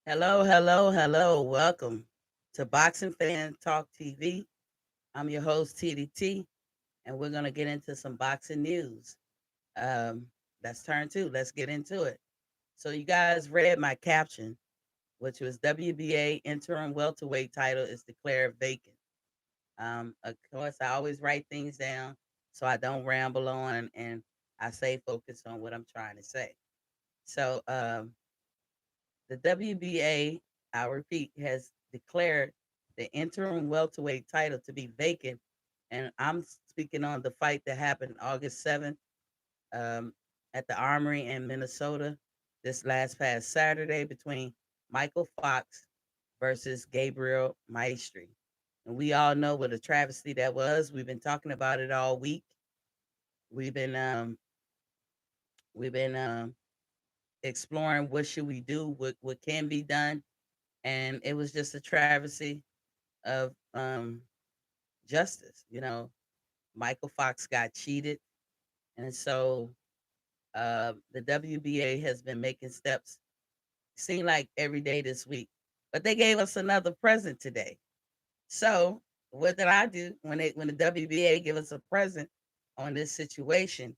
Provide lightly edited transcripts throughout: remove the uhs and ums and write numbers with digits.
Hello, hello, hello. Welcome to Boxing Fan Talk TV. I'm your host, TDT, and we're going to get into some boxing news. That's turn two. Let's get into it. So, you guys read my caption, which was WBA interim welterweight title is declared vacant. Of course, I always write things down so I don't ramble on and I stay focused on what I'm trying to say. So, the WBA, I repeat, has declared the interim welterweight title to be vacant. And I'm speaking on the fight that happened August 7th um, at the Armory in Minnesota this last past Saturday between Michael Fox versus Gabriel Maestri. And we all know what a travesty that was. We've been talking about it all week. We've been we've been exploring what should we do, what can be done, and it was just a travesty of justice. Michael Fox got cheated, and so the WBA has been making steps. Seem like every day this week, but they gave us another present today. So what did I do when the WBA give us a present on this situation?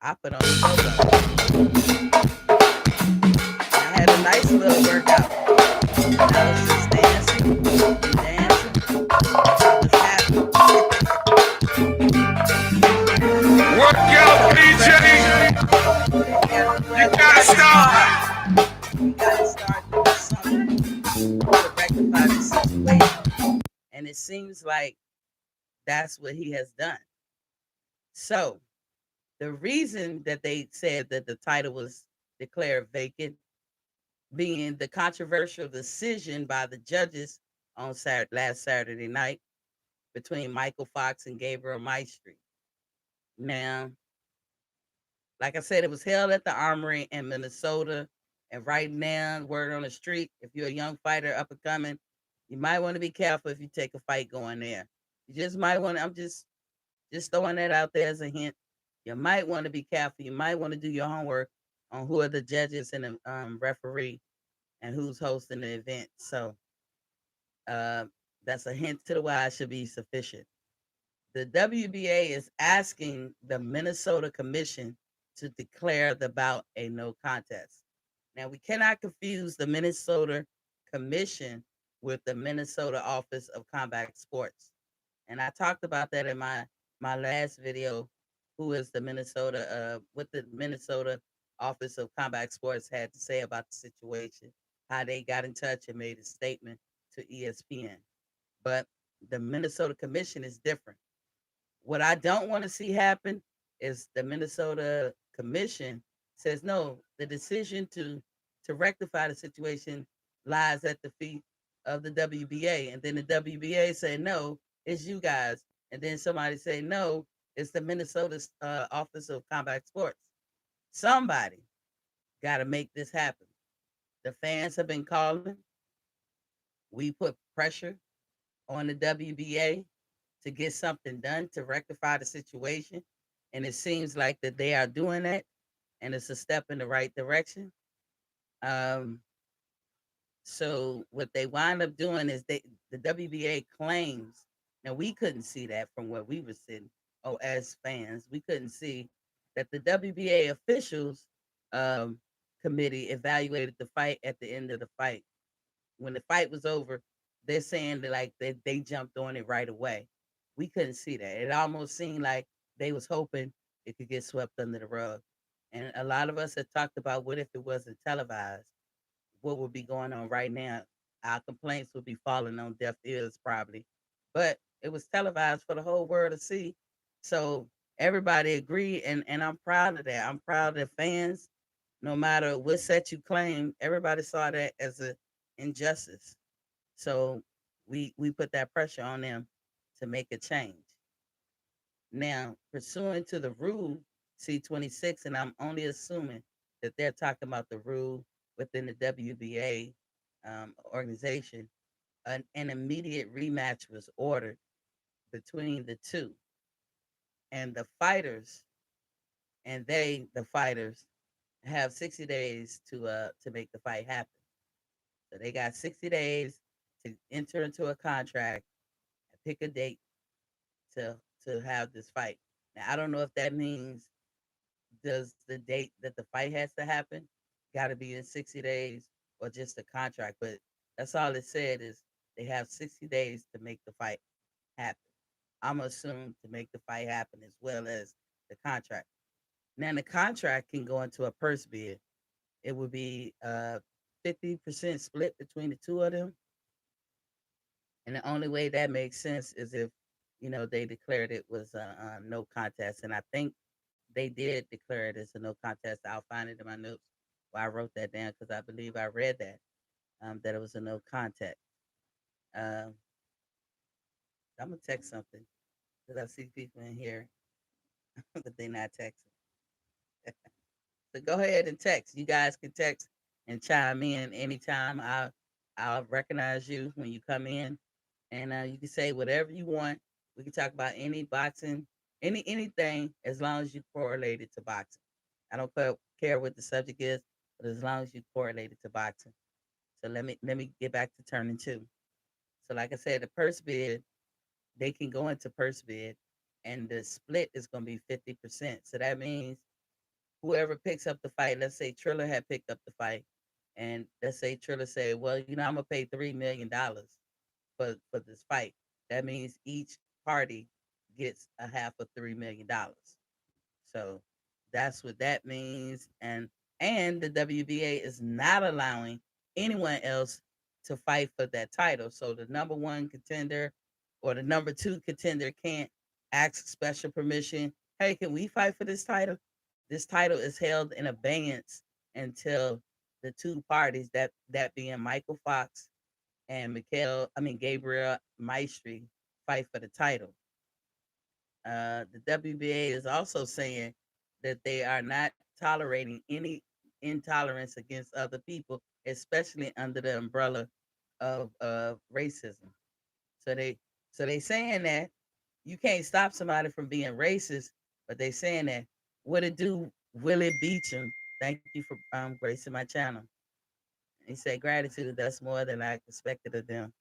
I put on the go button. I had a nice little workout. I was just dancing and dancing. I was Work out, BJ. You gotta stop. we gotta start doing something to rectify the situation. And it seems like that's what he has done. So the reason that they said that the title was declared vacant, being the controversial decision by the judges on last Saturday night between Michael Fox and Gabriel Maestri. Now, like I said, it was held at the Armory in Minnesota. And right now, word on the street, if you're a young fighter up and coming, you might want to be careful if you take a fight going there. You just might want to, I'm just throwing that out there as a hint. You might want to be careful. You might want to do your homework on who are the judges and the referee and who's hosting the event. So uh, that's a hint to the why should be sufficient. The WBA is asking the Minnesota Commission to declare the bout a no contest. Now, we cannot confuse the Minnesota Commission with the Minnesota Office of Combat Sports. And I talked about that in my last video, who is the what the Minnesota Office of Combat Sports had to say about the situation, how they got in touch and made a statement to ESPN. But the Minnesota Commission is different. What I don't want to see happen is the Minnesota Commission says no. The decision to rectify the situation lies at the feet of the WBA, and then the WBA say no, it's you guys, and then somebody say no, it's the Minnesota Office of Combat Sports. Somebody got to make this happen. The fans have been calling. We put pressure on the WBA to get something done to rectify the situation. And it seems like that they are doing that, and it's a step in the right direction. Um, so what they wind up doing is the WBA claims. Now we couldn't see that from where we were sitting. Oh, as fans, we couldn't see that the WBA officials um, committee evaluated the fight at the end of the fight. When the fight was over, they're saying that like they jumped on it right away. We couldn't see that. It almost seemed like they was hoping it could get swept under the rug. And a lot of us had talked about what if it wasn't televised? What would be going on right now? Our complaints would be falling on deaf ears probably. But it was televised for the whole world to see. So everybody agreed, and I'm proud of that. I'm proud of the fans. No matter what set you claim, everybody saw that as a injustice. So we put that pressure on them to make a change. Now, pursuant to the rule C-26, and I'm only assuming that they're talking about the rule within the WBA organization, an immediate rematch was ordered between the two, and the fighters, have 60 days to make the fight happen. So they got 60 days to enter into a contract and pick a date to to have this fight. Now I don't know if that means does the date that the fight has to happen got to be in 60 days or just a contract, but that's all it said is they have 60 days to make the fight happen. I'm assuming to make the fight happen as well as the contract. Now the contract can go into a purse bid. It would be 50% split between the two of them. And the only way that makes sense is if, they declared it was a no contest. And I think they did declare it as a no contest. I'll find it in my notes where I wrote that down because I believe I read that it was a no contest. Um, I'm going to text something because I see people in here, but they're not texting. So go ahead and text. You guys can text and chime in anytime. I'll recognize you when you come in, and you can say whatever you want. We can talk about any boxing, anything, as long as you correlate it to boxing. I don't care what the subject is, but as long as you correlate it to boxing. So let me get back to turning two. So like I said, the purse bid they can go into purse bid, and the split is going to be 50%. So that means whoever picks up the fight, let's say Triller had picked up the fight, and let's say Triller said, "Well, I'm gonna pay $3 million for this fight." That means each party gets a half of $3 million. So that's what that means. And the WBA is not allowing anyone else to fight for that title. So the number one contender or the number two contender can't ask special permission. Hey, can we fight for this title? This title is held in abeyance until the two parties that being Michael Fox and Gabriel Maestri fight for the title. The WBA is also saying that they are not tolerating any intolerance against other people, especially under the umbrella of racism. So they saying that you can't stop somebody from being racist, but they saying that what it do, Willie Beecham. Thank you for gracing my channel. He said gratitude. That's more than I expected of them.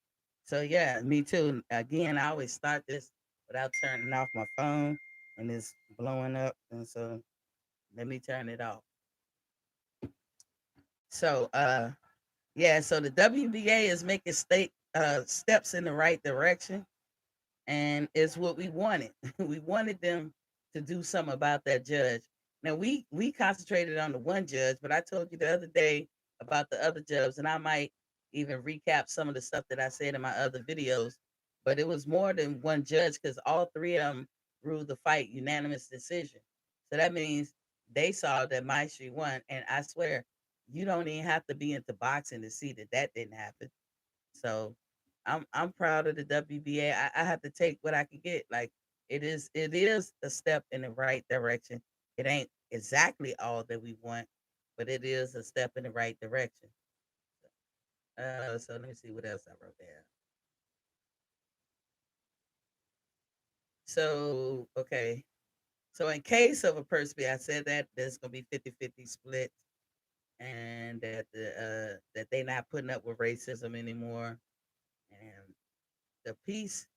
So yeah, me too. Again, I always start this without turning off my phone, and it's blowing up, and so let me turn it off. So yeah, so the WBA is making state steps in the right direction, and it's what we wanted. We wanted them to do something about that judge. Now we concentrated on the one judge, but I told you the other day about the other judge, and I might even recap some of the stuff that I said in my other videos. But it was more than one judge because all three of them ruled the fight unanimous decision. So that means they saw that Maestri won, and I swear you don't even have to be into boxing to see that that didn't happen. So I'm proud of the WBA. I have to take what I can get. Like it is a step in the right direction. It ain't exactly all that we want, but it is a step in the right direction. So let me see what else I wrote down. So okay. So in case of a person, I said that there's gonna be 50-50 split and that they not putting up with racism anymore. And the piece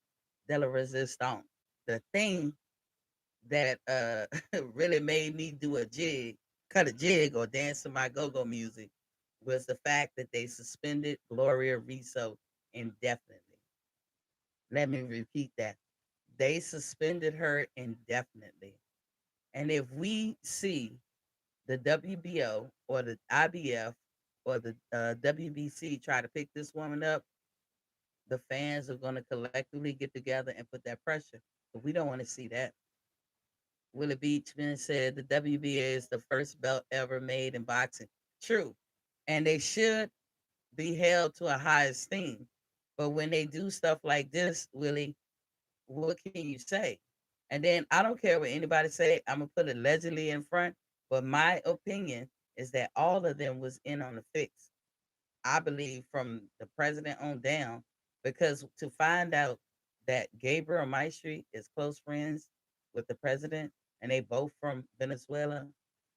de la resistance, the thing that really made me do a jig, cut a jig, or dance to my go-go music was the fact that they suspended Gloria Riso indefinitely. Let me repeat that. They suspended her indefinitely. And if we see the WBO or the IBF or the WBC try to pick this woman up, the fans are going to collectively get together and put that pressure. But we don't want to see that. Willie Beachman said the WBA is the first belt ever made in boxing. True. And they should be held to a high esteem. But when they do stuff like this, Willie, what can you say? And then I don't care what anybody say. I'm gonna put allegedly in front, but my opinion is that all of them was in on the fix. I believe from the president on down, because to find out that Gabriel Maestri is close friends with the president, and they both from Venezuela,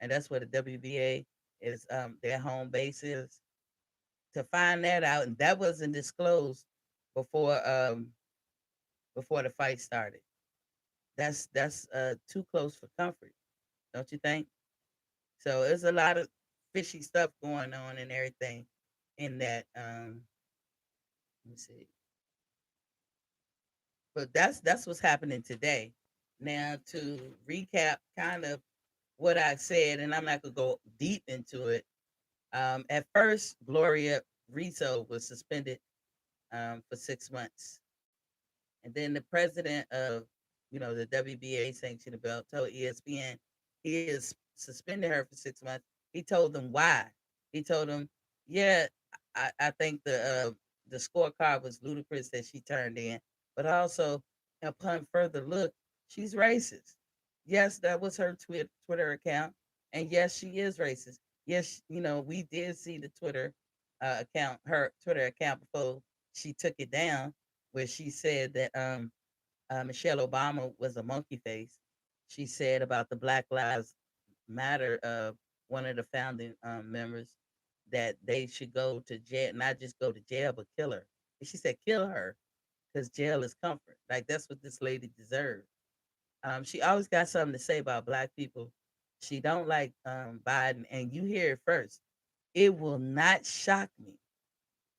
and that's where the WBA is their home base is. to find that out, and that wasn't disclosed before before the fight started. That's too close for comfort, don't you think? So there's a lot of fishy stuff going on and everything in that. Let me see, but that's what's happening today. Now to recap, kind of what I said, and I'm not gonna go deep into it. At first, Gloria Rizzo was suspended for 6 months. And then the president of, the WBA sanctioned belt told ESPN he is suspended her for 6 months. He told them why. He told them, yeah, I think the scorecard was ludicrous that she turned in, but also upon further look, she's racist. Yes, that was her Twitter account, and yes, she is racist. Yes, we did see the Twitter account, her Twitter account before she took it down, where she said that Michelle Obama was a monkey face. She said about the Black Lives Matter, one of the founding members, that they should go to jail, not just go to jail, but kill her. And she said, kill her, because jail is comfort. Like, that's what this lady deserved. She always got something to say about black people. She don't like Biden, and you hear it first. It will not shock me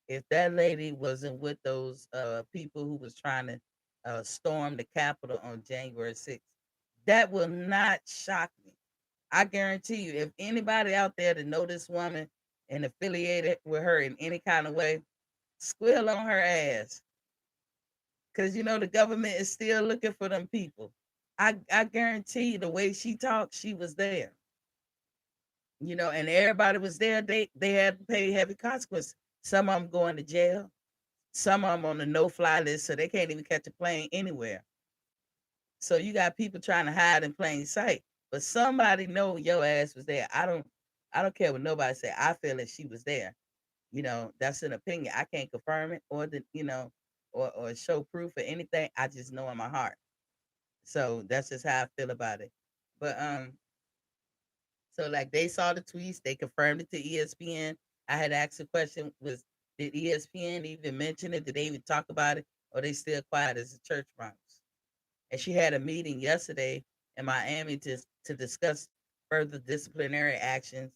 if that lady wasn't with those people who was trying to storm the Capitol on January 6th. That will not shock me. I guarantee you, if anybody out there to know this woman and affiliated with her in any kind of way, squill on her ass. Because the government is still looking for them people. I guarantee you, the way she talked, she was there. And everybody was there. They had to pay heavy consequences. Some of them going to jail. Some of them on the no-fly list, so they can't even catch a plane anywhere. So you got people trying to hide in plain sight, but somebody know your ass was there. I don't care what nobody say. I feel that she was there. That's an opinion. I can't confirm it or show proof or anything. I just know in my heart. So that's just how I feel about it. But so like they saw the tweets, they confirmed it to ESPN. I had asked a question: was did ESPN even mention it? Did they even talk about it, or they still quiet as a church mouse? And she had a meeting yesterday in Miami to discuss further disciplinary actions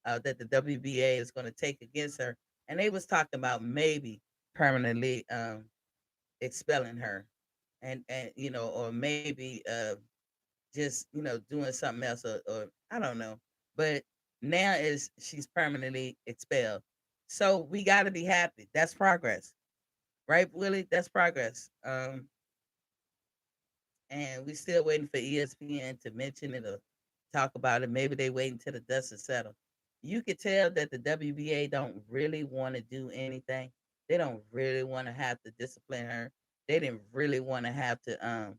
that the WBA is going to take against her, and they was talking about maybe permanently expelling her, and or maybe just doing something else, or I don't know. But now is she's permanently expelled, so we got to be happy. That's progress, right, Willie? That's progress. And we still waiting for ESPN to mention it or talk about it. Maybe they wait until the dust is settled. You could tell that the WBA don't really want to do anything. They don't really want to have to discipline her. They didn't really want to have to,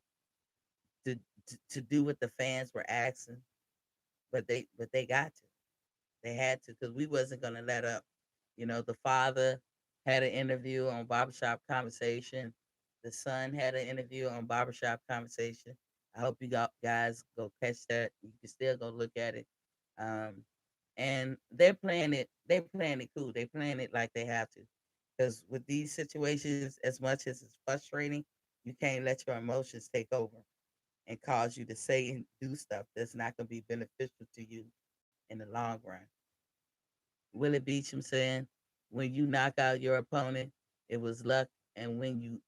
to do what the fans were asking, but they got to. They had to, because we wasn't gonna let up. The father had an interview on Barbershop Conversation. The son had an interview on Barbershop Conversation. I hope you guys go catch that. You can still go look at it. Um, and they're playing it. They're playing it cool. They're playing it like they have to. Because with these situations, as much as it's frustrating, you can't let your emotions take over and cause you to say and do stuff that's not going to be beneficial to you in the long run. Willie Beecham saying, when you knock out your opponent, it was luck. And when you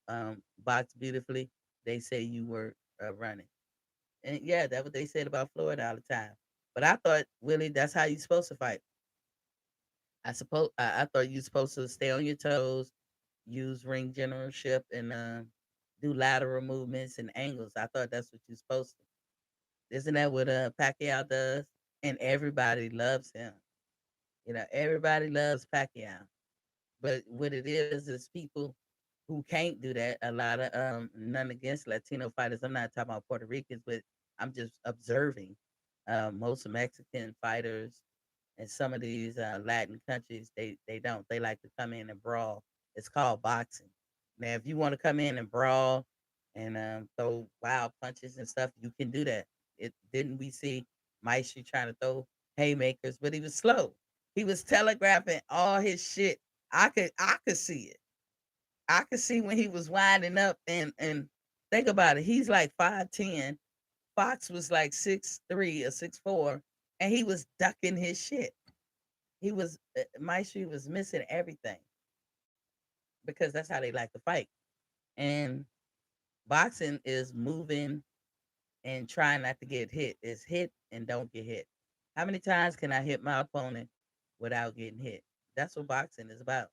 box beautifully, they say you were running. And yeah, that's what they said about Florida all the time. But I thought, Willie, that's how you supposed to fight. I thought you supposed to stay on your toes, use ring generalship, and do lateral movements and angles. I thought that's what you're supposed to. Isn't that what Pacquiao does? And everybody loves him. Everybody loves Pacquiao. But what it is people who can't do that. A lot of none against Latino fighters. I'm not talking about Puerto Ricans, but I'm just observing most Mexican fighters and some of these Latin countries. They don't. They like to come in and brawl. It's called boxing. Now, if you want to come in and brawl and throw wild punches and stuff, you can do that. It didn't we see Maestri trying to throw haymakers, but he was slow. He was telegraphing all his shit I could see it. I could see when he was winding up and think about it. He's like 5'10". Fox was like 6'3" or 6'4", and he was ducking his shit. He was Maestro was missing everything because that's how they like to fight. And boxing is moving and trying not to get hit. It's hit and don't get hit. How many times can I hit my opponent without getting hit? That's what boxing is about.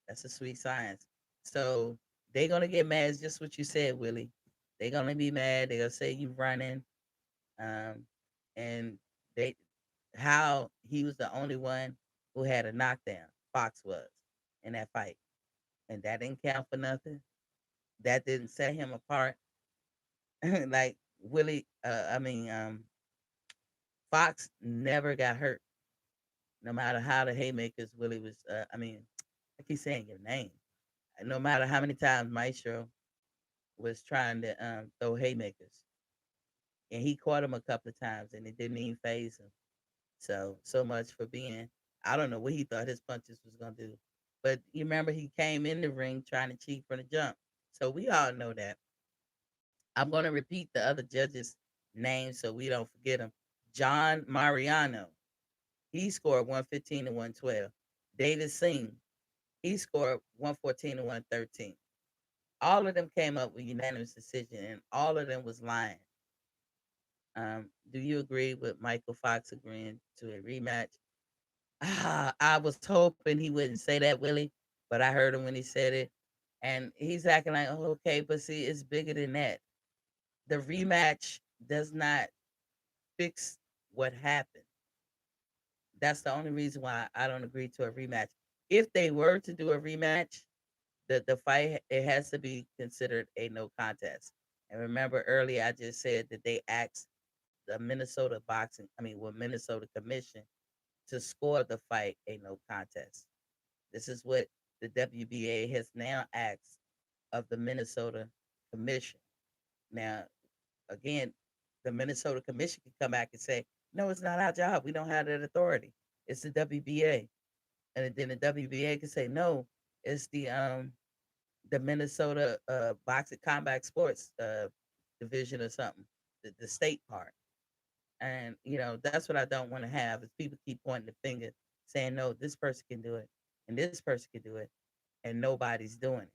That's a sweet science. So they're gonna get mad. It's just what you said, Willie. They're gonna be mad. They're gonna say you running. Um, and they how he was the only one who had a knockdown. Fox was in that fight, and that didn't count for nothing. That didn't set him apart. Like Willie, Fox never got hurt, no matter how the haymakers Willie was. I keep saying your name. No matter how many times Maestro was trying to throw haymakers, and he caught him a couple of times, and it didn't even phase him. So much for being. I don't know what he thought his punches was gonna do, but you remember he came in the ring trying to cheat from the jump. So we all know that. I'm gonna repeat the other judges' names so we don't forget them. John Mariano, he scored 115 to 112. David Singh, he scored 114 to 113. All of them came up with unanimous decision, and all of them was lying. Do you agree with Michael Fox agreeing to a rematch? I was hoping he wouldn't say that, Willie, but I heard him when he said it. And he's acting like, oh, okay, but see, it's bigger than that. The rematch does not fix what happened. That's the only reason why I don't agree to a rematch. If they were to do a rematch, the fight it has to be considered a no contest. And remember earlier I just said that they asked the Minnesota Commission to score the fight a no contest. This is what the WBA has now asked of the Minnesota Commission. Now, again, the Minnesota Commission can come back and say, no, it's not our job. We don't have that authority. It's the WBA. And then the WBA can say, no, it's the Minnesota Boxing Combat Sports division or something, the state part. And that's what I don't want to have is people keep pointing the finger, saying, no, this person can do it, and this person can do it, and nobody's doing it.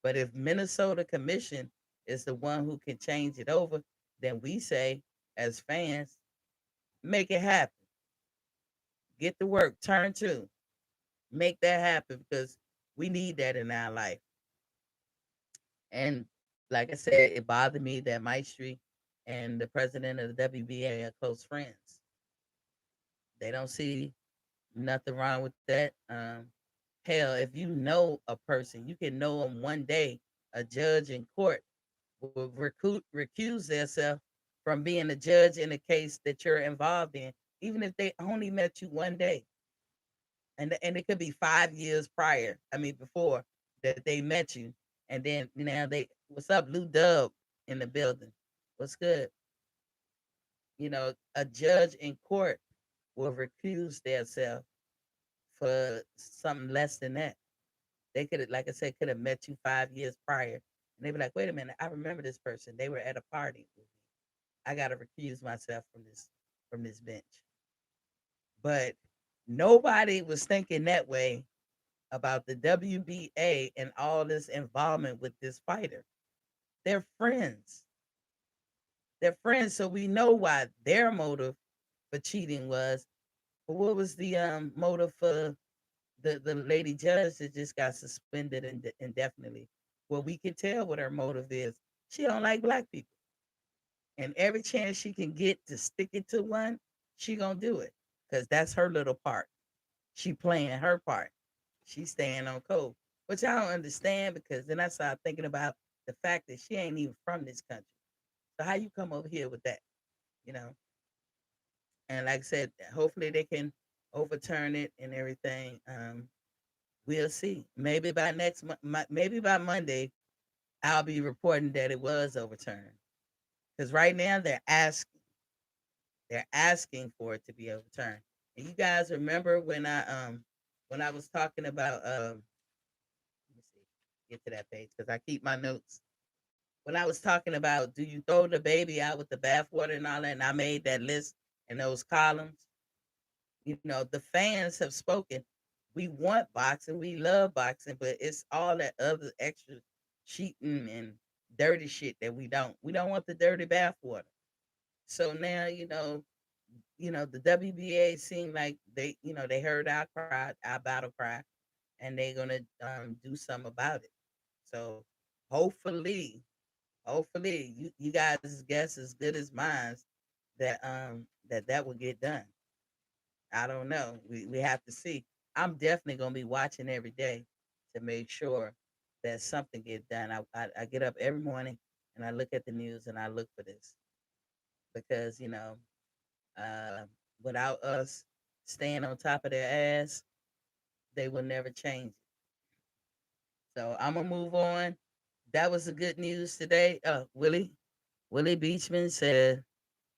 But if Minnesota Commission is the one who can change it over, then we say, as fans, make it happen. Get to work, turn to, make that happen because we need that in our life. And like I said, it bothered me that Maestri and the president of the WBA are close friends. They don't see nothing wrong with that. Hell, if you know a person, you can know them one day. A judge in court will recuse themselves from being a judge in a case that you're involved in, even if they only met you one day. And it could be 5 years prior. I mean, before that they met you, and then they what's up, Lou Dub in the building? What's good? A judge in court will recuse themselves for something less than that. They could have, like I said, could have met you 5 years prior, and they be like, "Wait a minute, I remember this person. They were at a party with me. I got to recuse myself from this bench." But nobody was thinking that way about the WBA and all this involvement with this fighter. They're friends. They're friends, so we know why their motive for cheating was. But what was the motive for the lady judge that just got suspended indefinitely? Well, we can tell what her motive is. She don't like black people, and every chance she can get to stick it to one, she gonna do it because that's her little part. She playing her part. She's staying on code, which I don't understand because then I started thinking about the fact that she ain't even from this country. So how you come over here with that? You know? And like I said, hopefully they can overturn it and everything. We'll see. Maybe by maybe by Monday, I'll be reporting that it was overturned. Because right now they're asking for it to be overturned. And you guys remember when I when I was talking about let me see, get to that page because I keep my notes. When I was talking about do you throw the baby out with the bathwater and all that, and I made that list and those columns, the fans have spoken. We want boxing, we love boxing, but it's all that other extra cheating and dirty shit that we don't. We don't want the dirty bathwater. So now, the WBA seemed like they heard our cry, our battle cry, and they're gonna do something about it. So hopefully, hopefully you guys' guess as good as mine that will get done. I don't know. We have to see. I'm definitely gonna be watching every day to make sure that something get done. I get up every morning and I look at the news and I look for this because uh, without us staying on top of their ass, they will never change it. So I'm gonna move on. That was the good news today. Willie Beachman said,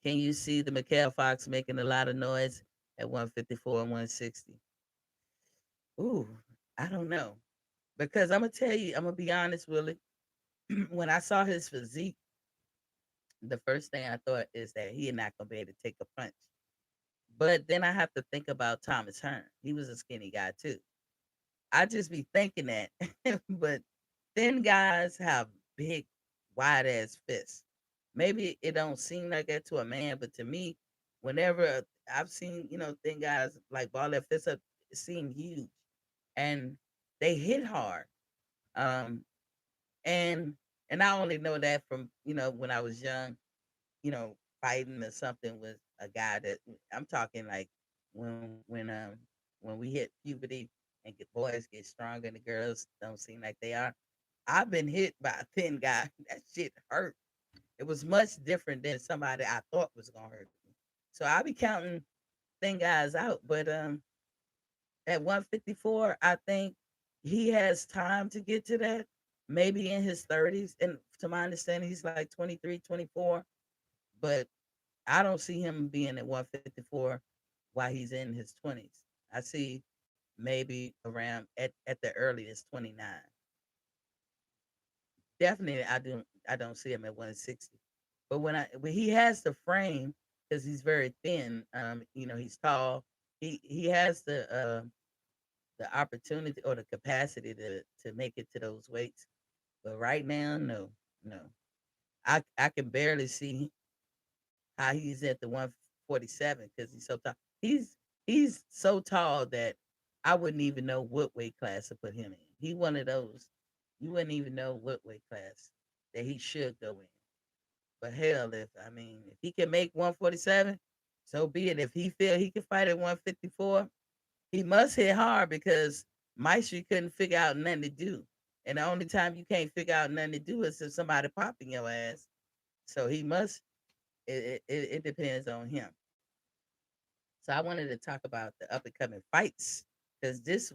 "Can you see the Mikael Fox making a lot of noise at 154 and 160?" Ooh, I don't know because I'm gonna tell you. I'm gonna be honest, Willie. When I saw his physique, the first thing I thought is that he not gonna be able to take a punch. But then I have to think about Thomas Hearn. He was a skinny guy too. I just be thinking that. But thin guys have big, wide ass fists. Maybe it don't seem like that to a man, but to me, whenever I've seen, thin guys like ball their fists up, it seem huge. And they hit hard. Um, and and I only know that from, when I was young, fighting or something with a guy that I'm talking like when we hit puberty and boys get stronger and the girls don't seem like they are. I've been hit by a thin guy. That shit hurt. It was much different than somebody I thought was gonna hurt me. So I'll be counting thin guys out. But at 154, I think he has time to get to that. Maybe in his 30s. And to my understanding, he's like 23, 24. But I don't see him being at 154 while he's in his 20s. I see maybe around at the earliest 29. Definitely, I don't see him at 160. But when he has the frame because he's very thin, he's tall. He has the opportunity or the capacity to make it to those weights. But right now, no, no. I can barely see how he's at the 147 because he's so tall. He's so tall that I wouldn't even know what weight class to put him in. He one of those you wouldn't even know what weight class that he should go in. But hell, if he can make 147, so be it. If he feel he can fight at 154, he must hit hard because Maestri couldn't figure out nothing to do. And the only time you can't figure out nothing to do is if somebody popping your ass. So he must. It depends on him. So I wanted to talk about the up and coming fights because this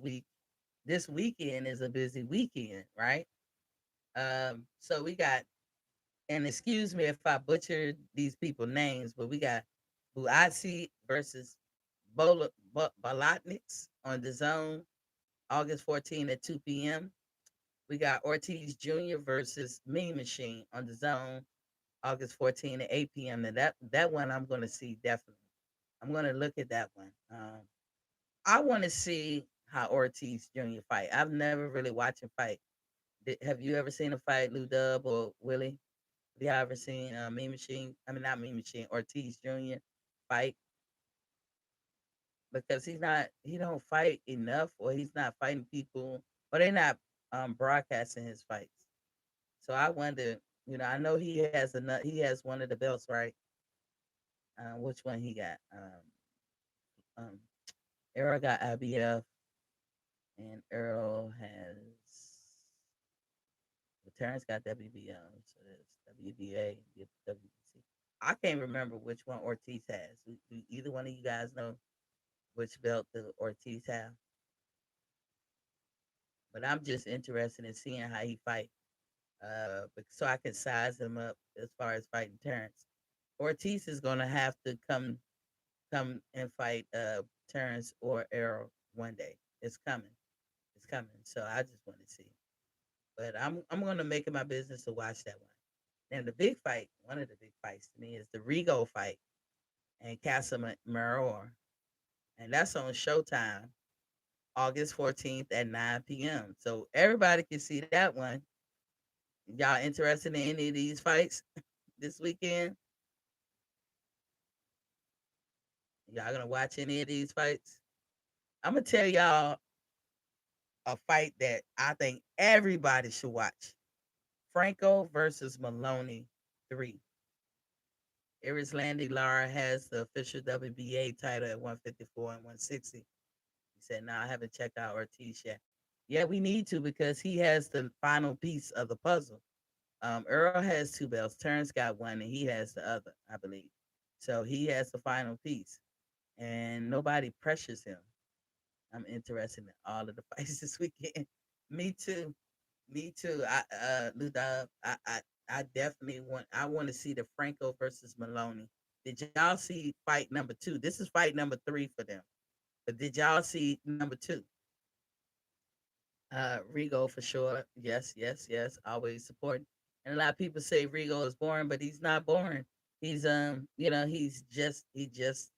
weekend is a busy weekend, right? So we got, and excuse me if I butchered these people names, but we got Buatsi versus Bolotniks on the zone, August 14 at 2 p.m. We got Ortiz Jr. versus Mean Machine on the zone, August 14 at 8 p.m. And that one I'm going to see definitely. I'm going to look at that one. I want to see how Ortiz Jr. fight. I've never really watched him fight. Have you ever seen a fight, Lou Dub or Willie? Have you ever seen Mean Machine? I mean, not Mean Machine, Ortiz Jr. fight? Because he don't fight enough, or he's not fighting people, or they're not broadcasting his fights. So I wonder, I know he has one of the belts, right? Which one he got? Um, Errol got IBF, and Earl has. Well, Terrence got WBO, so there's WBA, WBC. I can't remember which one Ortiz has. Do either one of you guys know which belt the Ortiz have? But I'm just interested in seeing how he fight, so I can size him up as far as fighting Terrence. Ortiz is gonna have to come and fight Terrence or Errol one day. It's coming. It's coming. So I just want to see. But I'm gonna make it my business to watch that one. And the big fight, one of the big fights to me is the Rigo fight and Casamaro, and that's on Showtime August 14th at 9 p.m. So everybody can see that one. Y'all interested in any of these fights this weekend? Y'all gonna watch any of these fights? I'm gonna tell y'all a fight that I think everybody should watch. Franco versus Maloney 3. Iris Landy Lara has the official WBA title at 154 and 160. He said, "Now I haven't checked out Ortiz yet." Yeah, we need to because he has the final piece of the puzzle. Earl has two belts. Terrence got one, and he has the other, I believe. So he has the final piece, and nobody pressures him. I'm interested in all of the fights this weekend. Me too. Me too. Luda, I definitely want. I want to see the Franco versus Maloney. Did y'all see fight number two? This is fight number three for them. But did y'all see number two? Rigo for sure. Yes, yes, yes. Always supporting. And a lot of people say Rigo is boring, but he's not boring. He's he's just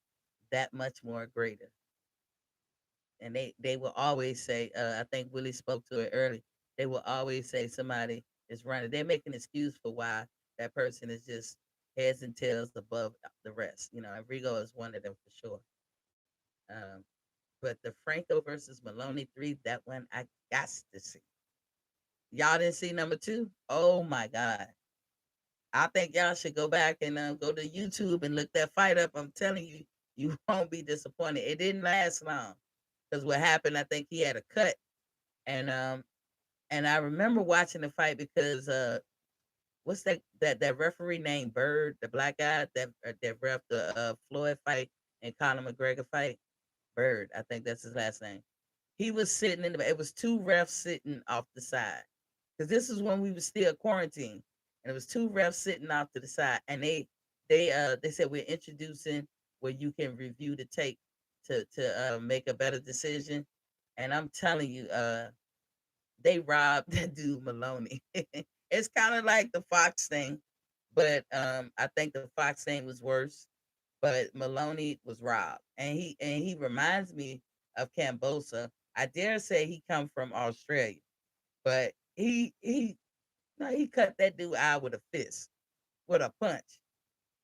that much more greater. And they will always say, I think Willie spoke to it early. They will always say somebody is running. They make an excuse for why that person is just heads and tails above the rest. And Rigo is one of them for sure. Um, but the Franco versus Maloney 3, that one I got to see. Y'all didn't see number two? Oh my God. I think y'all should go back and go to YouTube and look that fight up. I'm telling you, you won't be disappointed. It didn't last long because what happened, I think he had a cut, and I remember watching the fight because what's that referee named Bird, the black guy that ref the Floyd fight and Conor McGregor fight. Bird, I think that's his last name. He was sitting in the. It was two refs sitting off the side because this is when we were still quarantined, and it was two refs sitting off to the side, and they said we're introducing where you can review the tape to make a better decision, and I'm telling you, they robbed that dude Maloney. It's kind of like the Fox thing, but I think the Fox thing was worse. But Maloney was robbed, and he reminds me of Cambosa. I dare say he come from Australia, but he no, he cut that dude out with a fist, with a punch,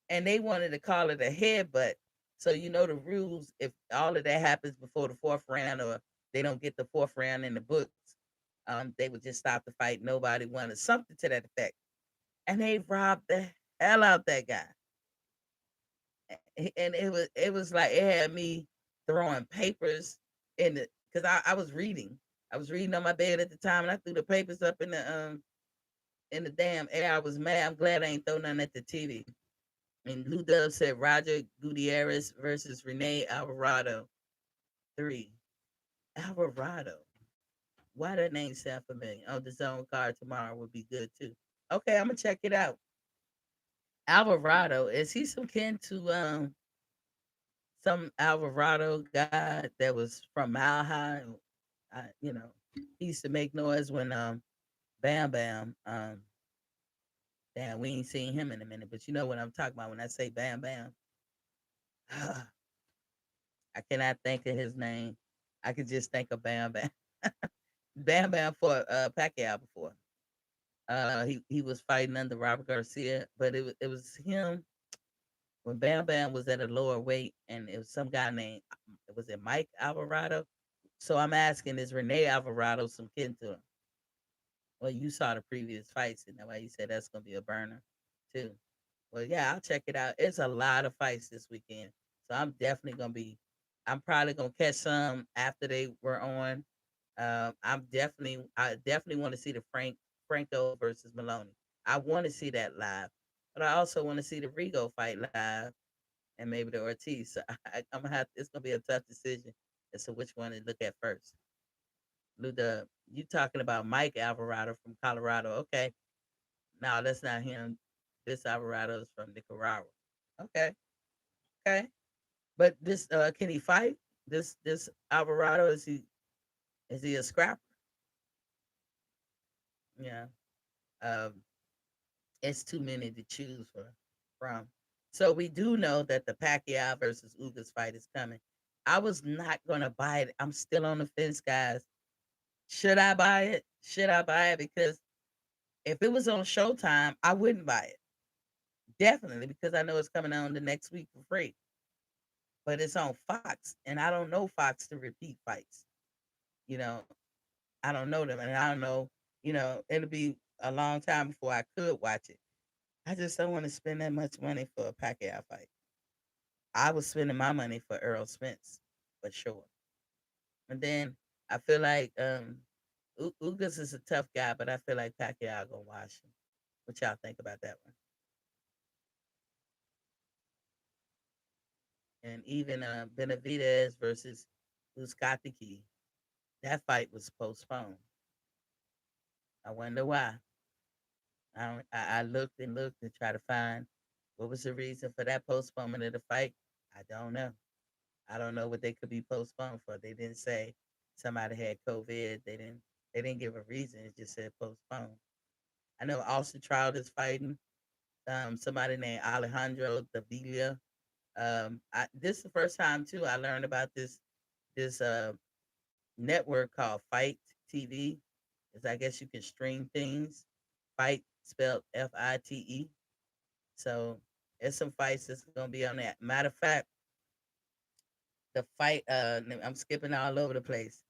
and they wanted to call it a headbutt. So you know the rules. If all of that happens before the fourth round, or they don't get the fourth round in the books, they would just stop the fight. Nobody wanted something to that effect, and they robbed the hell out that guy. And it was like it had me throwing papers in the because I was reading. I was reading on my bed at the time, and I threw the papers up in the damn air. I was mad. I'm glad I ain't throw nothing at the TV. And Lou Dub said Roger Gutierrez versus Rene Alvarado 3. Alvarado. Why that name sound familiar? Oh, the zone card tomorrow would be good too. Okay, I'm gonna check it out. Alvarado, is he some kin to some Alvarado guy that was from Mile High? He used to make noise when Bam Bam. Damn, we ain't seen him in a minute, but you know what I'm talking about when I say Bam Bam. I cannot think of his name. I could just think of Bam Bam. Bam Bam for Pacquiao before. He was fighting under Robert Garcia, but it was him when Bam Bam was at a lower weight, and it was some guy named was it Mike Alvarado? So I'm asking, is Rene Alvarado some kin to him? Well, you saw the previous fights, and that's why you said that's gonna be a burner too. Well, yeah, I'll check it out. It's a lot of fights this weekend, so I'm definitely gonna be. I'm probably gonna catch some after they were on. I definitely want to see the Franco versus Maloney. I want to see that live, but I also want to see the Rigo fight live, and maybe the Ortiz. So I'm gonna have. It's gonna be a tough decision as to which one to look at first. Luda, you talking about Mike Alvarado from Colorado? Okay, no, that's not him. This Alvarado is from Nicaragua. Okay, okay, but this can he fight? This Alvarado, is he? Is he a scrapper? Yeah. Um, it's too many to choose from. So we do know that the Pacquiao versus Ugas fight is coming. I was not gonna buy it. I'm still on the fence, guys. Should I buy it? Should I buy it? Because if it was on Showtime, I wouldn't buy it. Definitely, because I know it's coming on the next week for free. But it's on Fox, and I don't know Fox to repeat fights. You know, I don't know them, and I don't know. It'll be a long time before I could watch it. I just don't want to spend that much money for a Pacquiao fight. I was spending my money for Earl Spence for sure. And then I feel like Ugas is a tough guy, but I feel like Pacquiao gonna wash him. What y'all think about that one? And even Benavidez versus Uzcategui, that fight was postponed. I wonder why. I looked and looked and tried to find what was the reason for that postponement of the fight. I don't know. I don't know what they could be postponed for. They didn't say somebody had COVID. They didn't give a reason. It just said postponed. I know Austin Trout is fighting somebody named Alejandro Davila. This is the first time too I learned about this network called Fight TV. Is I guess you can stream things. Fight spelled FITE. So there's some fights that's gonna be on that. Matter of fact, the fight. I'm skipping all over the place.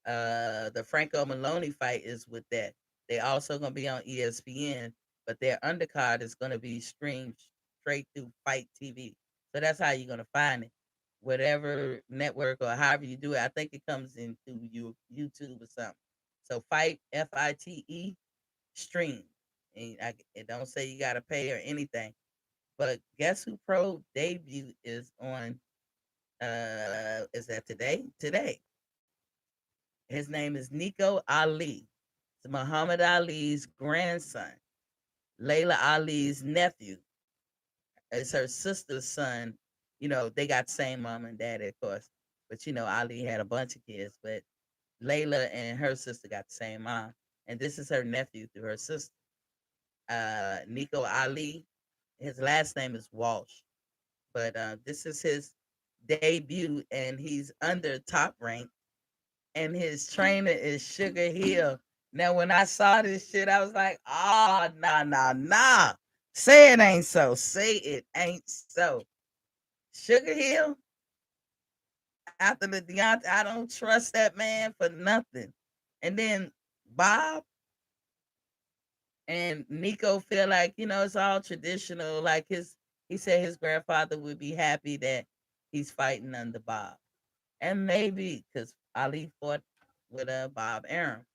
The Franco Maloney fight is with that. They also gonna be on ESPN, but their undercard is gonna be streamed straight through Fight TV. So that's how you're gonna find it. Whatever network or however you do it, I think it comes in through YouTube or something. So Fight FITE stream. And it don't say you gotta pay or anything. But guess who pro debut is on is that today? Today. His name is Nico Ali. It's Muhammad Ali's grandson. Layla Ali's nephew. It's her sister's son. They got the same mom and daddy, of course. But Ali had a bunch of kids, but Layla and her sister got the same mom. And this is her nephew through her sister. Nico Ali. His last name is Walsh. But this is his debut, and he's under top rank, and his trainer is Sugar Hill. Now, when I saw this shit, I was like, oh, nah, nah, nah. Say it ain't so. Say it ain't so. Sugar Hill, after the Deontay, I don't trust that man for nothing. And then Bob and Nico feel like, it's all traditional. Like he said his grandfather would be happy that he's fighting under Bob. And maybe because Ali fought with Bob Arum.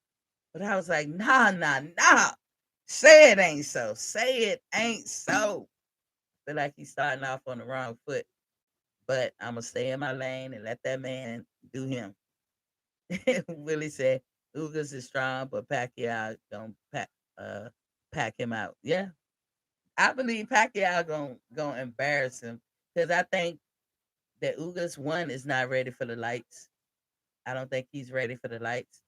But I was like, nah, nah, nah. Say it ain't so. Say it ain't so. Feel like he's starting off on the wrong foot. But I'm gonna stay in my lane and let that man do him. Willie said Ugas is strong, but Pacquiao gonna pack him out. Yeah, I believe Pacquiao gonna embarrass him because I think that Ugas one is not ready for the lights. I don't think he's ready for the lights.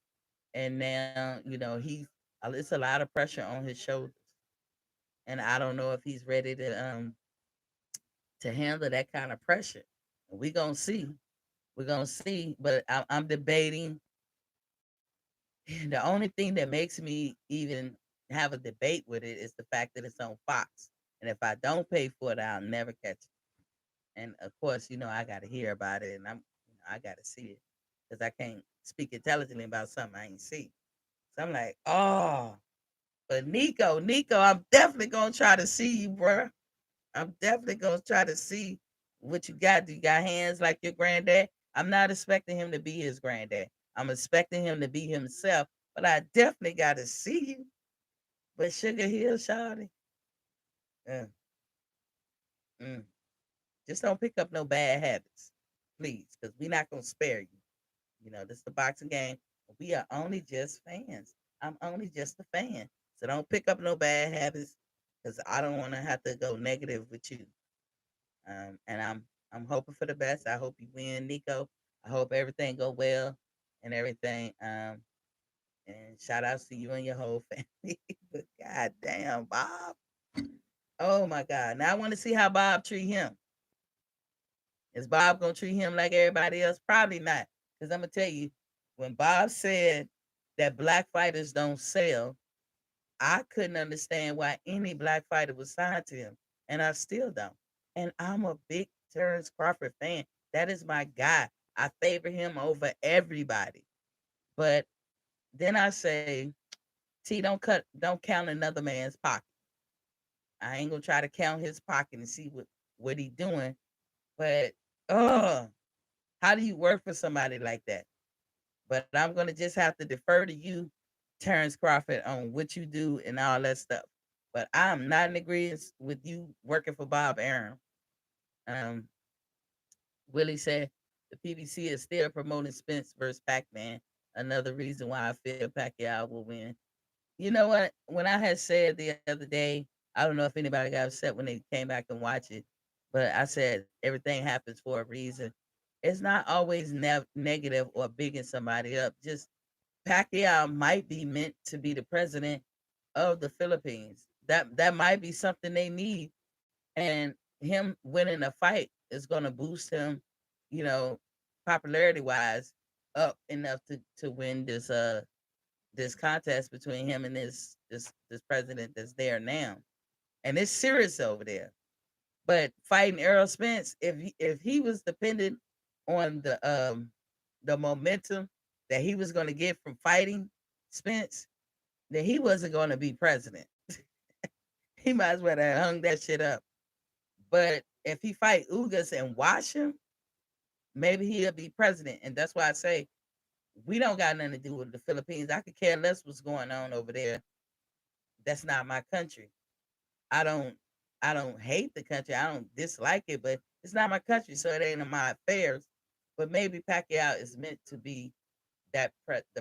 And now it's a lot of pressure on his shoulders, and I don't know if he's ready to handle that kind of pressure. We gonna see. We're gonna see. But I'm debating. The only thing that makes me even have a debate with it is the fact that it's on Fox, and if I don't pay for it, I'll never catch it. And of course, I got to hear about it, and I got to see it because I can't speak intelligently about something I ain't see. So I'm like, oh. But Nico, I'm definitely gonna try to see you, bro. I'm definitely gonna try to see what you got. Do you got hands like your granddad? I'm not expecting him to be his granddad. I'm expecting him to be himself, but I definitely gotta see you. But Sugar Hill, Shawty, uh, mm, just don't pick up no bad habits, please, because we're not gonna spare you. This is the boxing game. We are only just fans. I'm only just a fan. So don't pick up no bad habits because I don't want to have to go negative with you. And I'm hoping for the best. I hope you win, Nico. I hope everything go well. and everything. And shout outs to you and your whole family. But god damn, Bob. Oh my God. Now I want to see how Bob treat him. Is Bob gonna treat him like everybody else? Probably not. Because I'm gonna tell you, when Bob said that black fighters don't sell, I couldn't understand why any black fighter was signed to him. And I still don't. And I'm a big Terrence Crawford fan. That is my guy. I favor him over everybody. But then I say, T, don't count another man's pocket. I ain't gonna try to count his pocket and see what he doing. But how do you work for somebody like that? But I'm gonna just have to defer to you, Terrence Crawford, on what you do and all that stuff. But I'm not in agreement with you working for Bob Arum. Um, Willie said the PBC is still promoting Spence versus Pac-Man. Another reason why I feel Pacquiao will win. You know what? When I had said the other day, I don't know if anybody got upset when they came back and watched it, but I said everything happens for a reason. It's not always negative or bigging somebody up. Just Pacquiao might be meant to be the president of the Philippines. That might be something they need, and him winning a fight is going to boost him, you know, popularity wise, up enough to win this contest between him and this president that's there now, and it's serious over there. But fighting Errol Spence, if he was dependent on the momentum that he was going to get from fighting Spence, then he wasn't going to be president. He might as well have hung that shit up. But if he fight Ugas and wash him, maybe he'll be president. And that's why I say we don't got nothing to do with the Philippines. I could care less what's going on over there. That's not my country. I don't I don't hate the country. I don't dislike it, but it's not my country, so it ain't in my affairs. But maybe Pacquiao is meant to be the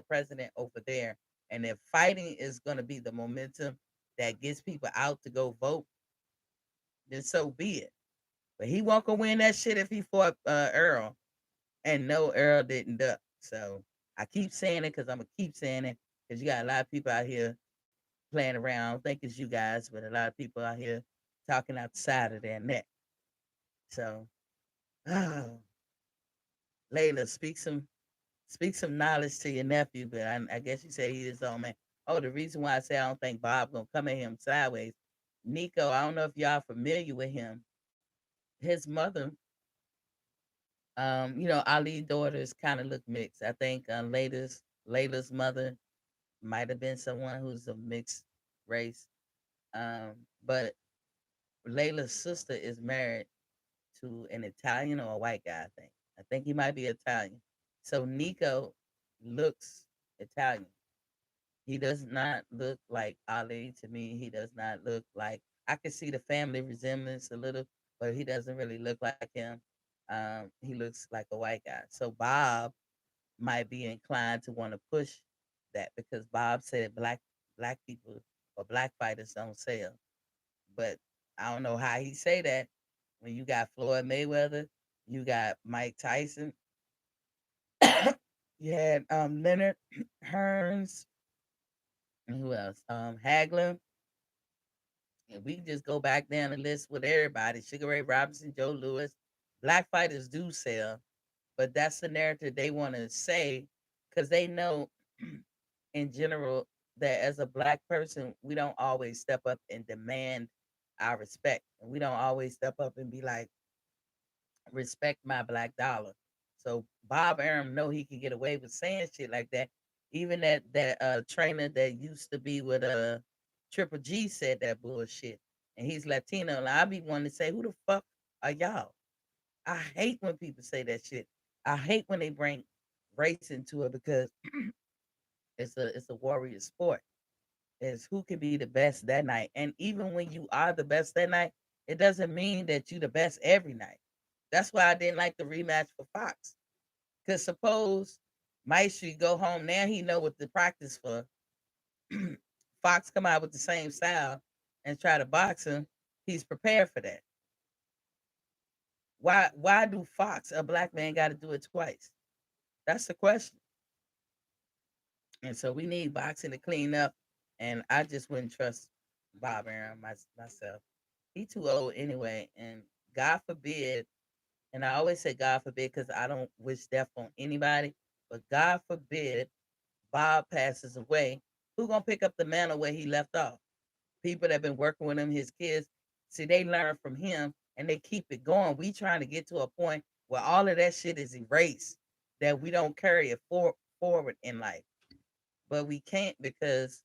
president over there. And if fighting is going to be the momentum that gets people out to go vote, then so be it. But he won't go win that shit if he fought Earl, and no, Earl didn't duck. So I keep saying it because I'm gonna keep saying it because you got a lot of people out here playing around. I don't think it's you guys, but a lot of people out here talking outside of their neck. So, oh, Layla, speak some knowledge to your nephew, but I guess you say he is old man. Oh, the reason why I say I don't think Bob gonna come at him sideways. Nico, I don't know if y'all familiar with him. His mother, Ali daughters kind of look mixed. I think Layla's mother might have been someone who's of mixed race. But Layla's sister is married to an Italian or a white guy, I think. I think he might be Italian. So Nico looks Italian. He does not look like Ali to me. He does not look like I can see the family resemblance a little, but he doesn't really look like him. He looks like a white guy. So Bob might be inclined to want to push that because Bob said black people or black fighters don't sell. But I don't know how he say that when you got Floyd Mayweather, you got Mike Tyson, you had Leonard Hearns, and who else? Hagler. And we can just go back down the list with everybody. Sugar Ray Robinson, Joe Louis. Black fighters do sell, but that's the narrative they want to say because they know in general that as a black person, we don't always step up and demand our respect. And we don't always step up and be like, respect my black dollar. So Bob Arum know he can get away with saying shit like that. Even that trainer that used to be with Triple G said that bullshit. And he's Latino. And I be wanting to say, who the fuck are y'all? I hate when people say that shit. I hate when they bring race into it because it's a warrior sport. Is who can be the best that night. And even when you are the best that night, it doesn't mean that you the best every night. That's why I didn't like the rematch for Fox. Cause suppose Maestri go home now, he know what to practice for. Fox come out with the same style and try to box him. He's prepared for that. Why do Fox, a black man, got to do it twice? That's the question. And so we need boxing to clean up. And I just wouldn't trust Bob Arum myself. He too old anyway. And God forbid, and I always say God forbid because I don't wish death on anybody, but God forbid Bob passes away. Who gonna pick up the mantle where he left off? People that have been working with him, his kids. See, they learn from him and they keep it going. We trying to get to a point where all of that shit is erased, that we don't carry it forward in life. But we can't because,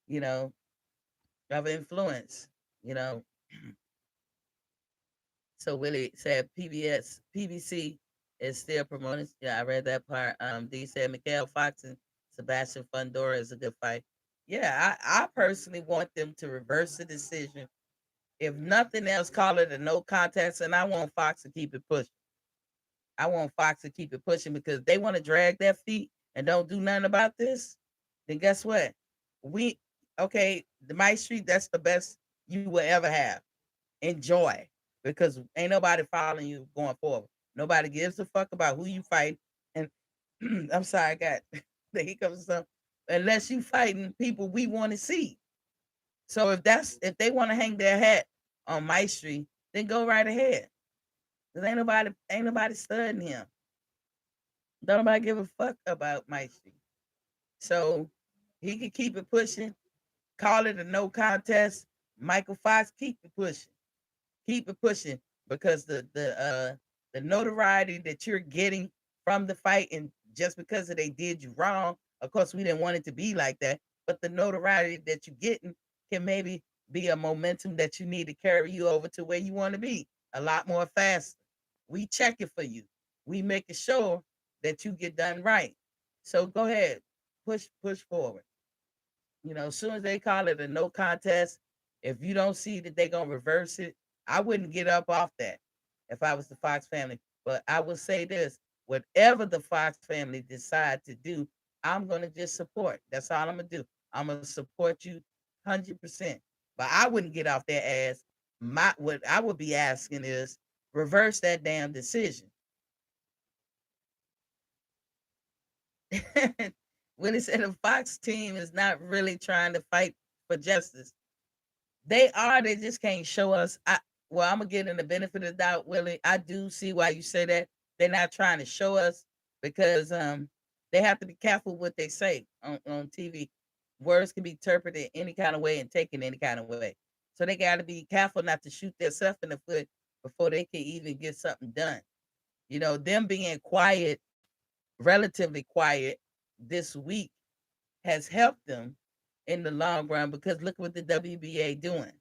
you know, of influence, you know. So Willie said PBC is still promoting. Yeah, I read that part. D said Miguel Fox and Sebastian Fundora is a good fight. Yeah, I personally want them to reverse the decision. If nothing else, call it a no contest, and I want Fox to keep it pushing. I want Fox to keep it pushing because they want to drag their feet and don't do nothing about this. Then guess what? We okay, the Mike Street, that's the best you will ever have. Enjoy because ain't nobody following you going forward. Nobody gives a fuck about who you fight. And I'm sorry, I got the hiccups and stuff. Unless you fighting people we want to see. So if they want to hang their hat on my street, then go right ahead. Cause ain't nobody studying him. Don't nobody give a fuck about my street. So he can keep it pushing. Call it a no contest. Michael Fox, keep it pushing. Keep it pushing because the notoriety that you're getting from the fight, and just because they did you wrong, of course we didn't want it to be like that, but the notoriety that you're getting can maybe be a momentum that you need to carry you over to where you want to be a lot more faster. We check it for you. We making sure that you get done right. So go ahead, push forward. As soon as they call it a no contest, if you don't see that they're gonna reverse it, I wouldn't get up off that if I was the Fox family. But I will say this: whatever the Fox family decide to do, I'm gonna just support. That's all I'm gonna do. I'm gonna support you 100%. But I wouldn't get off their ass. What I would be asking is reverse that damn decision. When it said the Fox team is not really trying to fight for justice, they are. They just can't show us. I'm gonna get in the benefit of the doubt, Willie. I do see why you say that. They're not trying to show us because they have to be careful what they say on TV. Words can be interpreted any kind of way and taken any kind of way. So they got to be careful not to shoot themselves in the foot before they can even get something done. Them being quiet, relatively quiet this week has helped them in the long run because look what the WBA doing.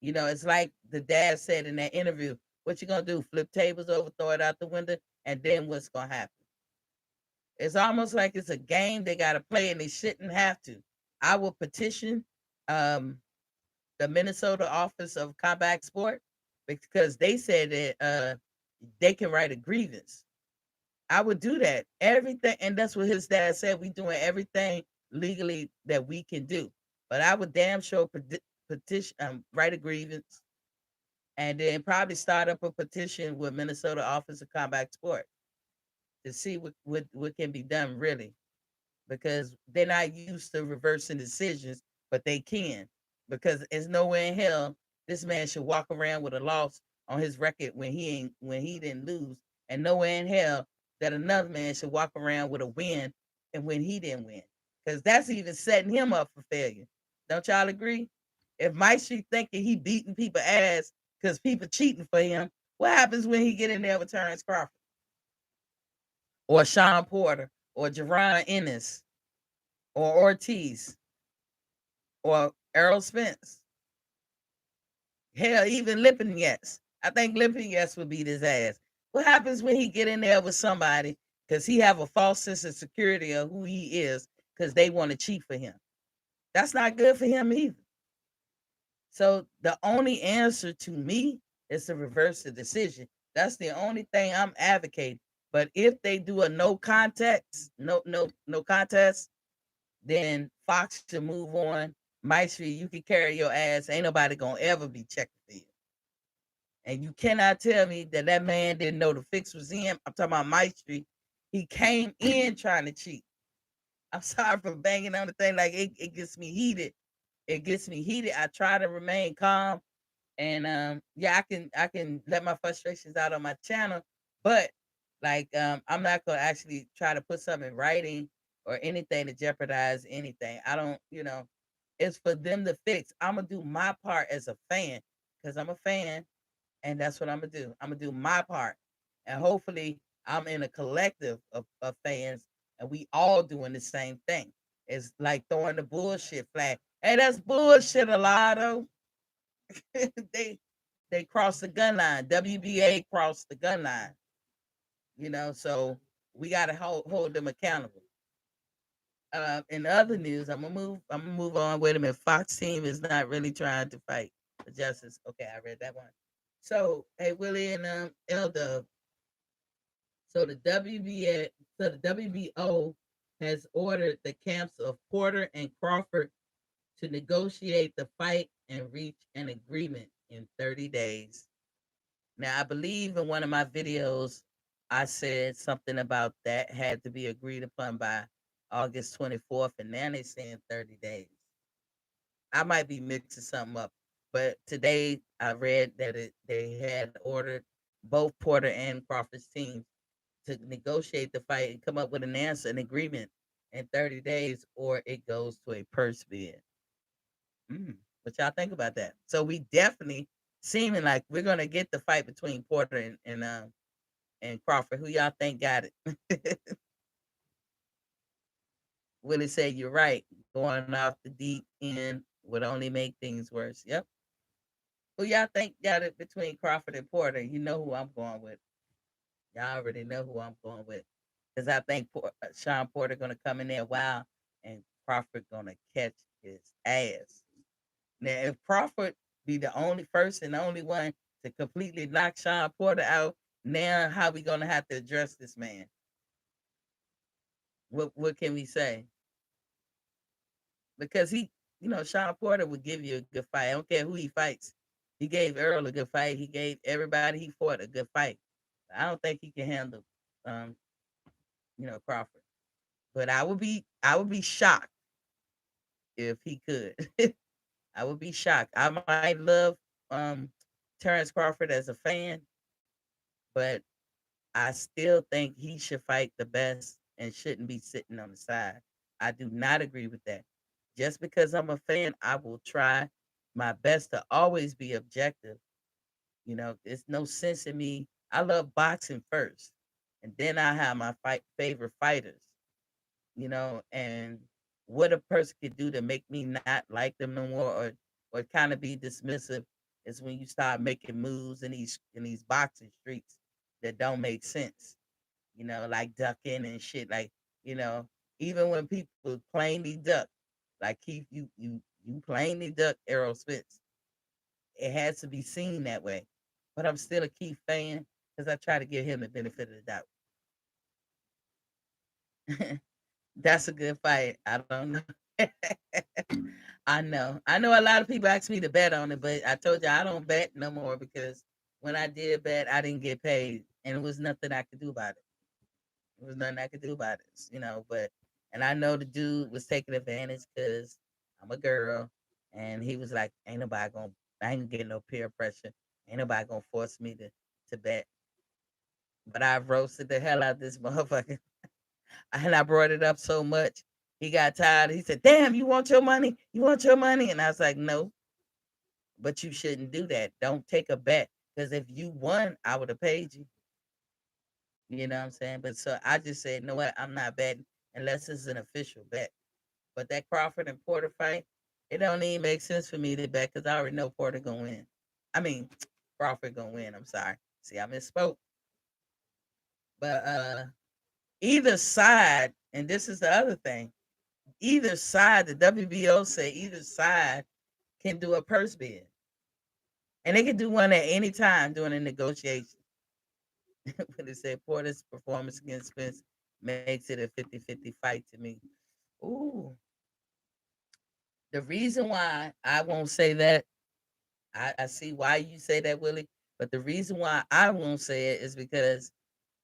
It's like the dad said in that interview, what you gonna do? Flip tables over, throw it out the window, and then what's gonna happen? It's almost like it's a game they gotta play and they shouldn't have to. I will petition um, the Minnesota Office of Combat Sport because they said that they can write a grievance. I would do that. Everything, and that's what his dad said. We doing everything legally that we can do. But I would damn sure petition, write a grievance, and then probably start up a petition with Minnesota Office of Combat Sport to see what can be done really, because they're not used to reversing decisions, but they can, because there's nowhere in hell this man should walk around with a loss on his record when he didn't lose, and nowhere in hell that another man should walk around with a win and when he didn't win, because that's even setting him up for failure. Don't y'all agree? If Mike Street thinking he beating people ass because people cheating for him, what happens when he get in there with Terrence Crawford or Sean Porter or Jerron Ennis or Ortiz or Errol Spence? Hell, even Lipinets. I think Lipinets would beat his ass. What happens when he get in there with somebody because he have a false sense of security of who he is because they want to cheat for him? That's not good for him either. So the only answer to me is to reverse the decision. That's the only thing I'm advocating. But if they do a no contest, no contest, then Fox should move on. Mike Street, you can carry your ass. Ain't nobody gonna ever be checking for you. And you cannot tell me that man didn't know the fix was in. I'm talking about Mike Street. He came in trying to cheat. I'm sorry for banging on the thing. Like it gets me heated. It gets me heated. I try to remain calm, and yeah, I can let my frustrations out on my channel, but like I'm not gonna actually try to put something in writing or anything to jeopardize anything. I don't, it's for them to fix. I'm gonna do my part as a fan because I'm a fan, and that's what I'm gonna do. I'm gonna do my part, and hopefully, I'm in a collective of fans, and we all doing the same thing. It's like throwing the bullshit flag. Hey, that's bullshit, Alado. they they crossed the gun line. WBA crossed the gun line. So we got to hold them accountable. In other news, I'm gonna move on. Wait a minute. Fox team is not really trying to fight for justice. Okay, I read that one. So, hey, Willie and Elder. So the WBO has ordered the camps of Porter and Crawford to negotiate the fight and reach an agreement in 30 days. Now, I believe in one of my videos, I said something about that had to be agreed upon by August 24th, and now they're saying 30 days. I might be mixing something up, but today I read that they had ordered both Porter and Crawford's teams to negotiate the fight and come up with an answer, an agreement in 30 days, or it goes to a purse bid. What y'all think about that? So we definitely seeming like we're gonna get the fight between Porter and Crawford. Who y'all think got it? Willie said you're right. Going off the deep end would only make things worse. Yep. Who y'all think got it between Crawford and Porter? You know who I'm going with. Y'all already know who I'm going with. Because I think Sean Porter gonna come in there wild, and Crawford gonna catch his ass. Now, if Crawford be the only first and the only one to completely knock Sean Porter out, now how we gonna have to address this man? What can we say? Because Sean Porter would give you a good fight. I don't care who he fights. He gave Earl a good fight. He gave everybody he fought a good fight. I don't think he can handle um, Crawford. But I would be shocked if he could. I would be shocked. I might love um Terrence Crawford as a fan, but I still think he should fight the best and shouldn't be sitting on the side. I do not agree with that. Just because I'm a fan, I will try my best to always be objective. There's no sense in me. I love boxing first, and then I have my favorite fighters. And what a person could do to make me not like them no more, or kind of be dismissive, is when you start making moves in these boxing streets that don't make sense. Like ducking and shit. Like, you know, even when people plainly duck, like Keith, you plainly duck Errol Spence. It has to be seen that way. But I'm still a Keith fan because I try to give him the benefit of the doubt. That's a good fight. I don't know. I know. I know a lot of people ask me to bet on it, but I told you I don't bet no more because when I did bet, I didn't get paid, and it was nothing I could do about it. There was nothing I could do about it. But and I know the dude was taking advantage because I'm a girl, and he was like, "Ain't nobody gonna, I ain't gonna get no peer pressure. Ain't nobody gonna force me to bet." But I roasted the hell out of this motherfucker, and I brought it up so much. He got tired. He said, "Damn, you want your money? You want your money?" And I was like, "No, but you shouldn't do that. Don't take a bet because if you won, I would have paid you." You know what I'm saying? But so I just said, "No, what? I'm not betting unless it's an official bet." But that Crawford and Porter fight, it don't even make sense for me to bet because I already know Porter gonna win. I mean, Crawford gonna win. I'm sorry. See, I misspoke. But either side, and this is the other thing, either side, the WBO say either side can do a purse bid. And they can do one at any time during a negotiation. When they say Porter's performance against Spence makes it a 50-50 fight to me. Ooh. The reason why I won't say that, I see why you say that, Willie, but the reason why I won't say it is because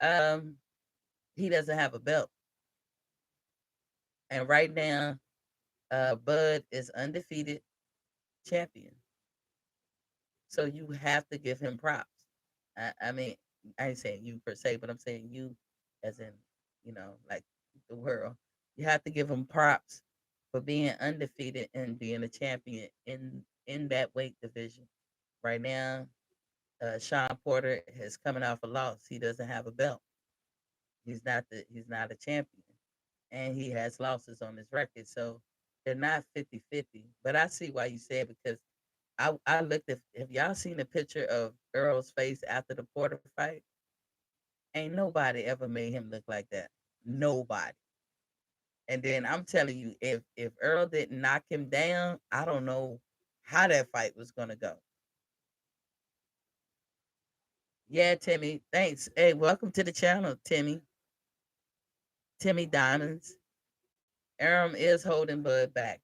um he doesn't have a belt. And right now, Bud is undefeated champion. So you have to give him props. I mean, I ain't saying you per se, but I'm saying you as in, like the world. You have to give him props for being undefeated and being a champion in that weight division. Right now, Sean Porter is coming off a loss. He doesn't have a belt. He's not a champion. And he has losses on his record. So they're not 50-50. But I see why you said, because I looked at, have y'all seen a picture of Earl's face after the Porter fight? Ain't nobody ever made him look like that. Nobody. And then I'm telling you, if Earl didn't knock him down, I don't know how that fight was gonna go. Yeah, Timmy. Thanks. Hey, welcome to the channel, Timmy. Timmy Diamonds. Aram is holding Bud back.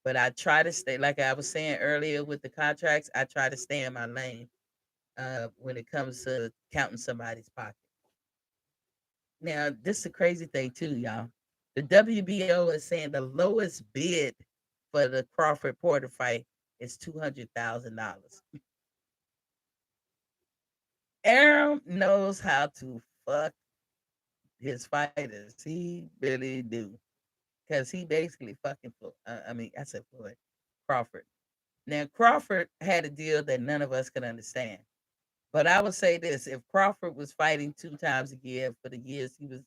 But I try to stay, like I was saying earlier with the contracts, I try to stay in my lane when it comes to counting somebody's pocket. Now, this is a crazy thing too, y'all. The WBO is saying the lowest bid for the Crawford Porter fight is $200,000. Aram knows how to fuck his fighters. He really do, because he basically fucking I mean, I said Floyd Crawford. Now Crawford had a deal that none of us could understand. But I would say this: if Crawford was fighting 2 times a year for the years he was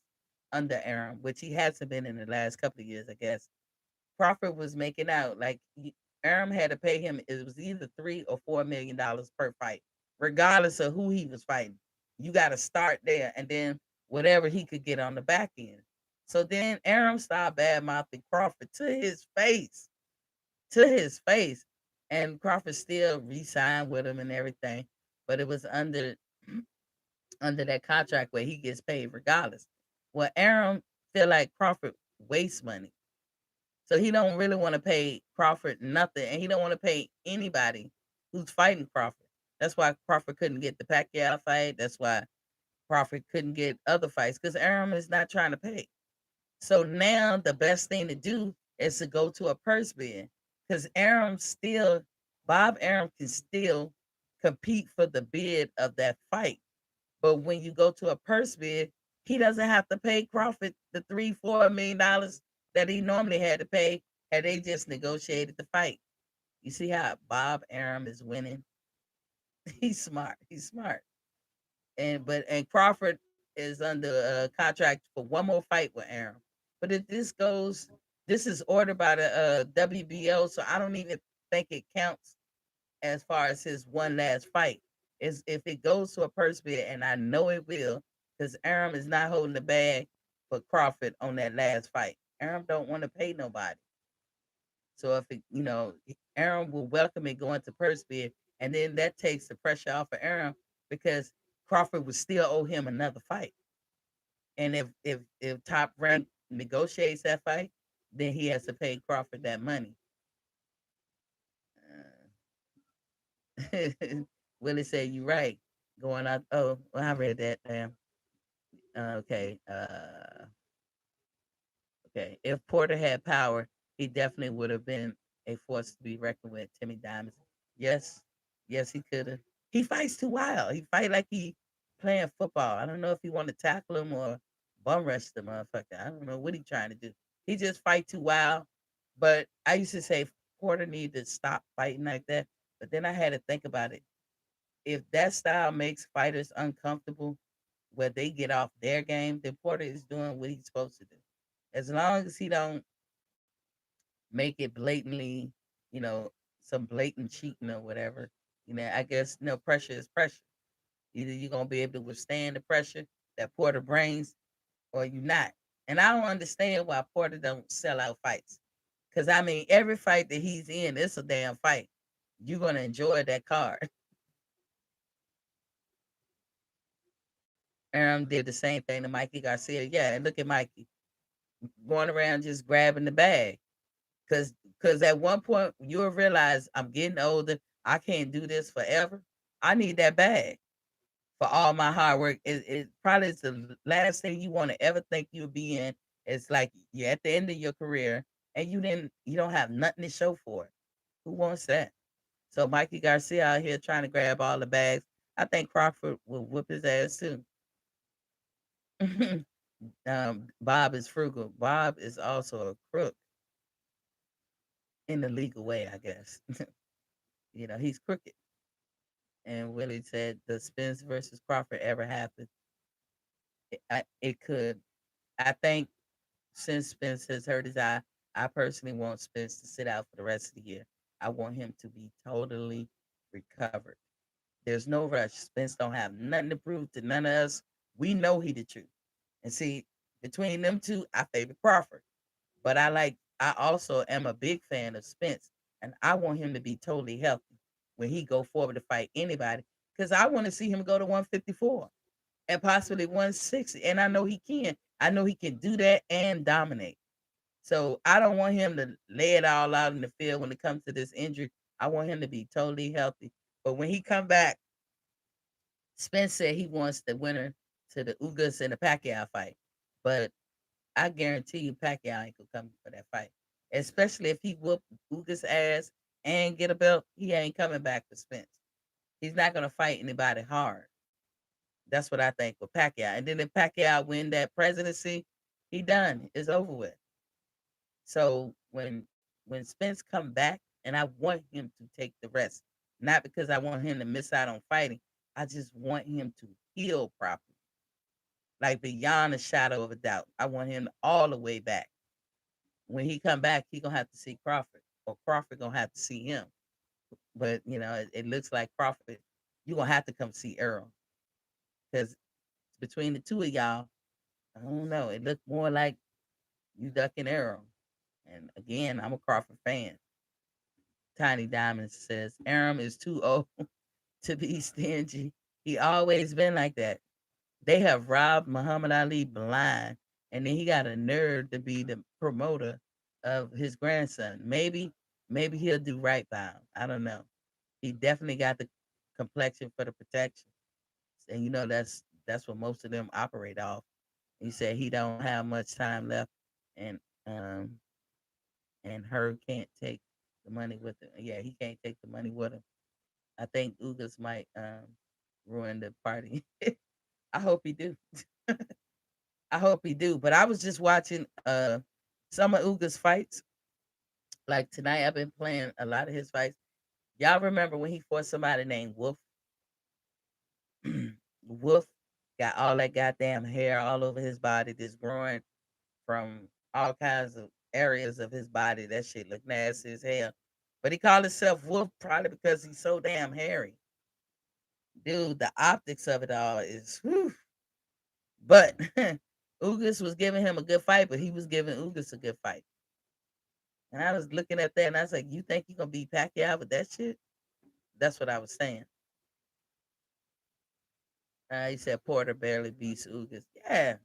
under Aram, which he hasn't been in the last couple of years, I guess, Crawford was making out like Aram had to pay him. It was either $3 or $4 million per fight, regardless of who he was fighting. You got to start there, and then whatever he could get on the back end. So then Aram started bad mouthing Crawford to his face, to his face, and Crawford still re-signed with him and everything, but it was under that contract where he gets paid regardless. Well, Aram feel like Crawford wastes money. So he don't really want to pay Crawford nothing, and he don't want to pay anybody who's fighting Crawford. That's why Crawford couldn't get the Pacquiao fight. That's why Crawford couldn't get other fights, because Aram is not trying to pay. So now the best thing to do is to go to a purse bid, because Bob Aram can still compete for the bid of that fight. But when you go to a purse bid, he doesn't have to pay Crawford the $3-4 million that he normally had to pay had they just negotiated the fight. You see how Bob Aram is winning? He's smart. He's smart. And Crawford is under a contract for one more fight with Aram. But if this is ordered by the WBO, so I don't even think it counts as far as his one last fight. Is if it goes to a purse bid, and I know it will, because Aram is not holding the bag for Crawford on that last fight. Aram don't want to pay nobody. So if Aram will welcome it going to purse bid, and then that takes the pressure off of Aram, because Crawford would still owe him another fight. And if Top Rank negotiates that fight, then he has to pay Crawford that money. Willie said, "You right." Going out. Oh, well, I read that. Damn. Okay. Okay. If Porter had power, he definitely would have been a force to be reckoned with. Timmy Diamonds. Yes. Yes, he could have. He fights too wild. He fight like he playing football. I don't know if he want to tackle him or bum rush the motherfucker. I don't know what he trying to do. He just fight too wild. But I used to say Porter need to stop fighting like that. But then I had to think about it. If that style makes fighters uncomfortable where they get off their game, then Porter is doing what he's supposed to do. As long as he don't make it blatantly, you know, some blatant cheating or whatever, I guess pressure is pressure. Either you're gonna be able to withstand the pressure that Porter brings, or you're not. And I don't understand why Porter don't sell out fights. Cause I mean, every fight that he's in, it's a damn fight. You're gonna enjoy that card. Did the same thing to Mikey Garcia. Yeah, and look at Mikey going around just grabbing the bag. Cause at one point you'll realize I'm getting older. I can't do this forever. I need that bag for all my hard work. It probably is the last thing you want to ever think you'll be in It's like you're at the end of your career and you don't have nothing to show for it. Who wants that? So Mikey Garcia out here trying to grab all the bags. I think Crawford will whoop his ass too. Bob is frugal. Bob is also a crook in the legal way, I guess. He's crooked. And Willie said, "Does Spence versus Crawford ever happen?" It could. I think since Spence has hurt his eye, I personally want Spence to sit out for the rest of the year. I want him to be totally recovered. There's no rush. Spence don't have nothing to prove to none of us. We know he the truth. And see, between them two, I favor Crawford. But I also am a big fan of Spence. And I want him to be totally healthy when he go forward to fight anybody. Because I want to see him go to 154 and possibly 160. And I know he can. I know he can do that and dominate. So I don't want him to lay it all out in the field when it comes to this injury. I want him to be totally healthy. But when he come back, Spence said he wants the winner to the Ugas and the Pacquiao fight. But I guarantee you Pacquiao ain't gonna come for that fight. Especially if he whoop Ugas ass and get a belt, he ain't coming back for Spence. He's not gonna fight anybody hard. That's what I think with Pacquiao. And then if Pacquiao win that presidency, he done. It's over with. So when Spence come back, and I want him to take the rest, not because I want him to miss out on fighting. I just want him to heal properly, like beyond a shadow of a doubt. I want him all the way back. When he come back, he gonna have to see Crawford, or Crawford gonna have to see him. But it looks like Crawford, you gonna have to come see Earl, because between the two of y'all, I don't know. It looked more like you ducking Earl. And again, I'm a Crawford fan. Tiny Diamond says Aram is too old to be stingy. He always been like that. They have robbed Muhammad Ali blind, and then he got a nerve to be the promoter of his grandson. Maybe he'll do right by him. I don't know. He definitely got the complexion for the protection, and that's what most of them operate off. He said he don't have much time left, and um and her can't take the money with him. Yeah, he can't take the money with him. I think Ugas might ruin the party. I hope he do. I hope he do. But I was just watching some of Ugas fights. Like tonight, I've been playing a lot of his fights. Y'all remember when he fought somebody named Wolf? Wolf got all that goddamn hair all over his body, just growing from all kinds of areas of his body. That shit look nasty as hell. But he called himself Wolf probably because he's so damn hairy. Dude, the optics of it all is whew. But Ugas was giving him a good fight, but he was giving Ugas a good fight. And I was looking at that and I was like, you think you're gonna beat Pacquiao with that shit? That's what I was saying. He said Porter barely beats Ugas. Yeah.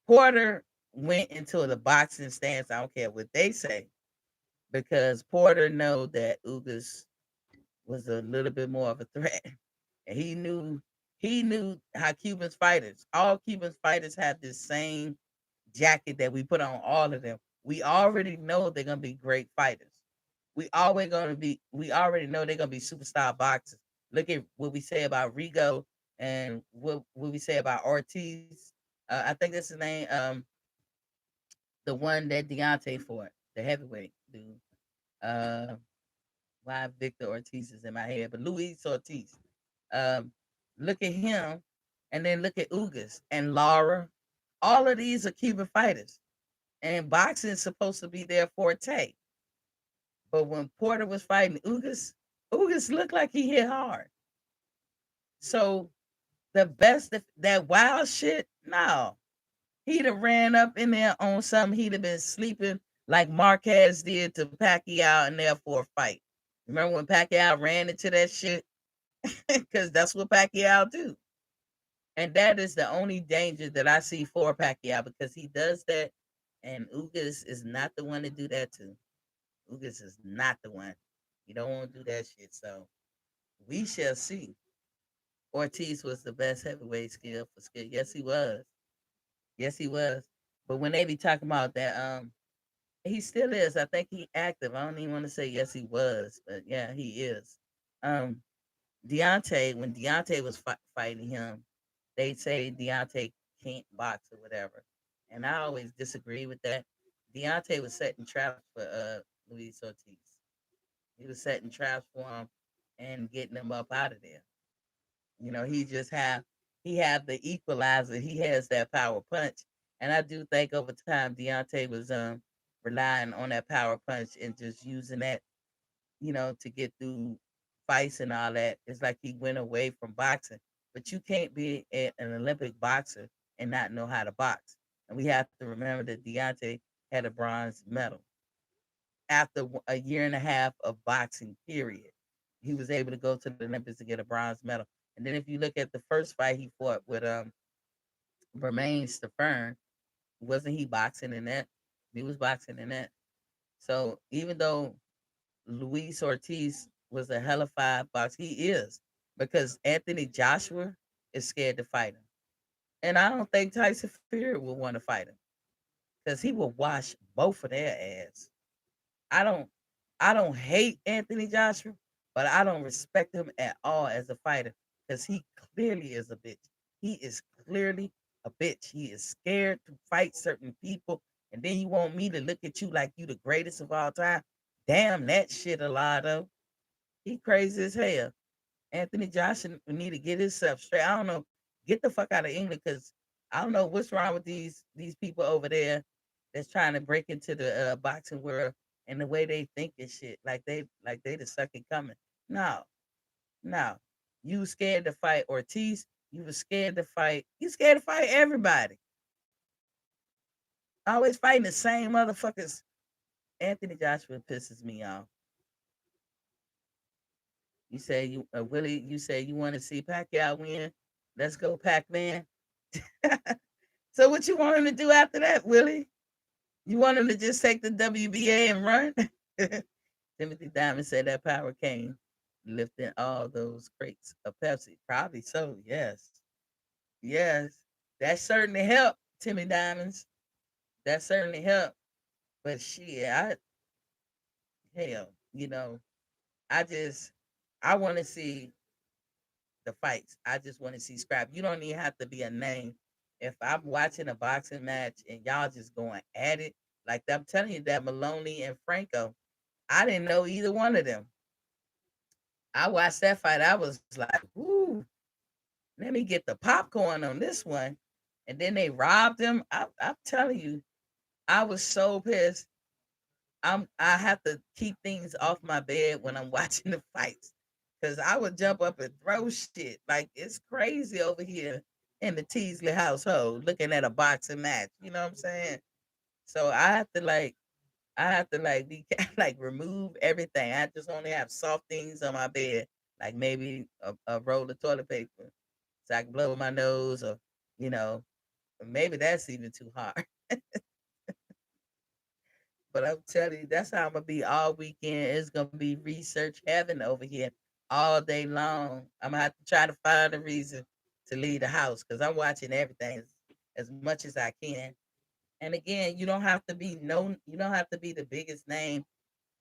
Porter went into the boxing stance. I don't care what they say. Because Porter know that Ugas was a little bit more of a threat. And he knew how Cubans fighters, all Cuban fighters have this same jacket that we put on all of them. We already know they're gonna be great fighters. We already know they're gonna be superstar boxers. Look at what we say about Rigo and what we say about Ortiz. I think that's his name. The one that Deontay fought, the heavyweight dude. Uh, why Victor Ortiz is in my head, but Luis Ortiz. Um, Look at him, and then look at Ugas and Lara. All of these are Cuban fighters, and boxing is supposed to be their forte. But when Porter was fighting Ugas looked like he hit hard. So the best that wild shit, no, he'd have ran up in there on something. He'd have been sleeping like Marquez did to Pacquiao in there for a fight. Remember when Pacquiao ran into that shit? Because that's what Pacquiao do. And that is the only danger that I see for Pacquiao because he does that, and Ugas is not the one to do that to. Ugas is not the one. You don't want to do that shit. So we shall see. Ortiz was the best heavyweight skill for skill. Yes, he was. Yes, he was. But when they be talking about that, he still is. I think he active. I don't even want to say yes he was, but yeah, he is. Um, Deontay, when Deontay was fighting him, they say Deontay can't box or whatever, and I always disagree with that. Deontay was setting traps for Luis Ortiz. He was setting traps for him and getting him up out of there. He just have the equalizer. He has that power punch, and I do think over time Deontay was relying on that power punch and just using that, to get through fights and all that. It's like he went away from boxing, but you can't be an Olympic boxer and not know how to box. And we have to remember that Deontay had a bronze medal after a year and a half of boxing. Period. He was able to go to the Olympics to get a bronze medal. And then if you look at the first fight he fought with Romain Stefan, wasn't he boxing in that? He was boxing in that. So even though Luis Ortiz was a hellified box, he is, because Anthony Joshua is scared to fight him, and I don't think Tyson Fury will want to fight him because he will wash both of their ass. I don't I don't hate Anthony Joshua, but I don't respect him at all as a fighter because he clearly is a bitch. He is clearly a bitch. He is scared to fight certain people, and then you want me to look at you like you the greatest of all time. Damn that shit a lot of. He crazy as hell. Anthony Joshua need to get himself straight. I don't know. Get the fuck out of England because I don't know what's wrong with these people over there that's trying to break into the boxing world and the way they think and shit. Like they the second coming. No, no. You scared to fight Ortiz. You were scared to fight. You scared to fight everybody. Always fighting the same motherfuckers. Anthony Joshua pisses me off. You say you Willie. You say you want to see Pacquiao win. Let's go, Pac Man. So what you want him to do after that, Willie? You want him to just take the WBA and run? Timothy Diamond said that power came lifting all those crates of Pepsi. Probably so. Yes, yes. That certainly helped, Timmy Diamonds. That certainly helped. But shit, hell, I just I want to see the fights. I just want to see scrap. You don't even have to be a name. If I'm watching a boxing match and y'all just going at it, like I'm telling you that Maloney and Franco, I didn't know either one of them. I watched that fight. I was like, "Ooh, let me get the popcorn on this one." And then they robbed him. I'm telling you, I was so pissed. I have to keep things off my bed when I'm watching the fights because I would jump up and throw shit. Like it's crazy over here in the Teasley household looking at a boxing match. You know what I'm saying? So I have to be like remove everything. I just only have soft things on my bed, like maybe a roll of toilet paper so I can blow my nose, or you know, maybe that's even too hard. But I'm telling you, that's how I'm gonna be all weekend. It's gonna be research heaven over here all day long. I'm gonna have to try to find a reason to leave the house because I'm watching everything as much as I can. And again, you don't have to be the biggest name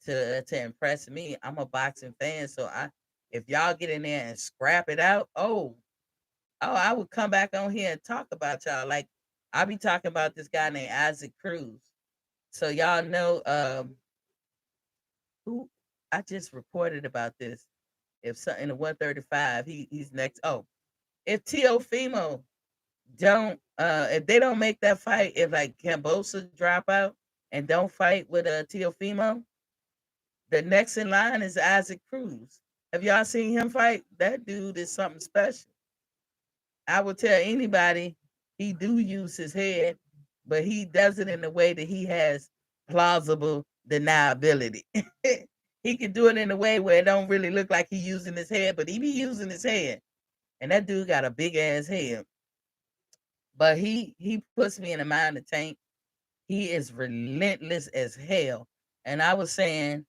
to impress me. I'm a boxing fan, so if y'all get in there and scrap it out, I would come back on here and talk about y'all. Like I'll be talking about this guy named Isaac Cruz. So y'all know who I just reported about this. If something in the 135, he's next. Oh, if Teofimo don't if they don't make that fight, if like Cambosa drop out and don't fight with Teofimo, the next in line is Isaac Cruz. Have y'all seen him fight? That dude is something special. I would tell anybody he do use his head, but he does it in a way that he has plausible deniability. He can do it in a way where it don't really look like he using his head, but he be using his head. And that dude got a big ass head. But he puts me in the mind of Tank. He is relentless as hell. And I was saying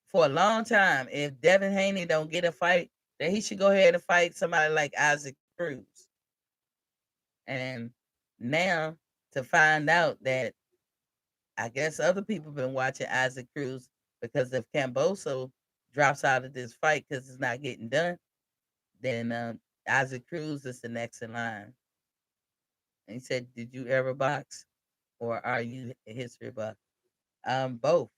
for a long time, if Devin Haney don't get a fight, then he should go ahead and fight somebody like Isaac Cruz. And now to find out that I guess other people been watching Isaac Cruz, because if Camboso drops out of this fight because it's not getting done, then Isaac Cruz is the next in line. And he said, "Did you ever box, or are you a history buff?" Both.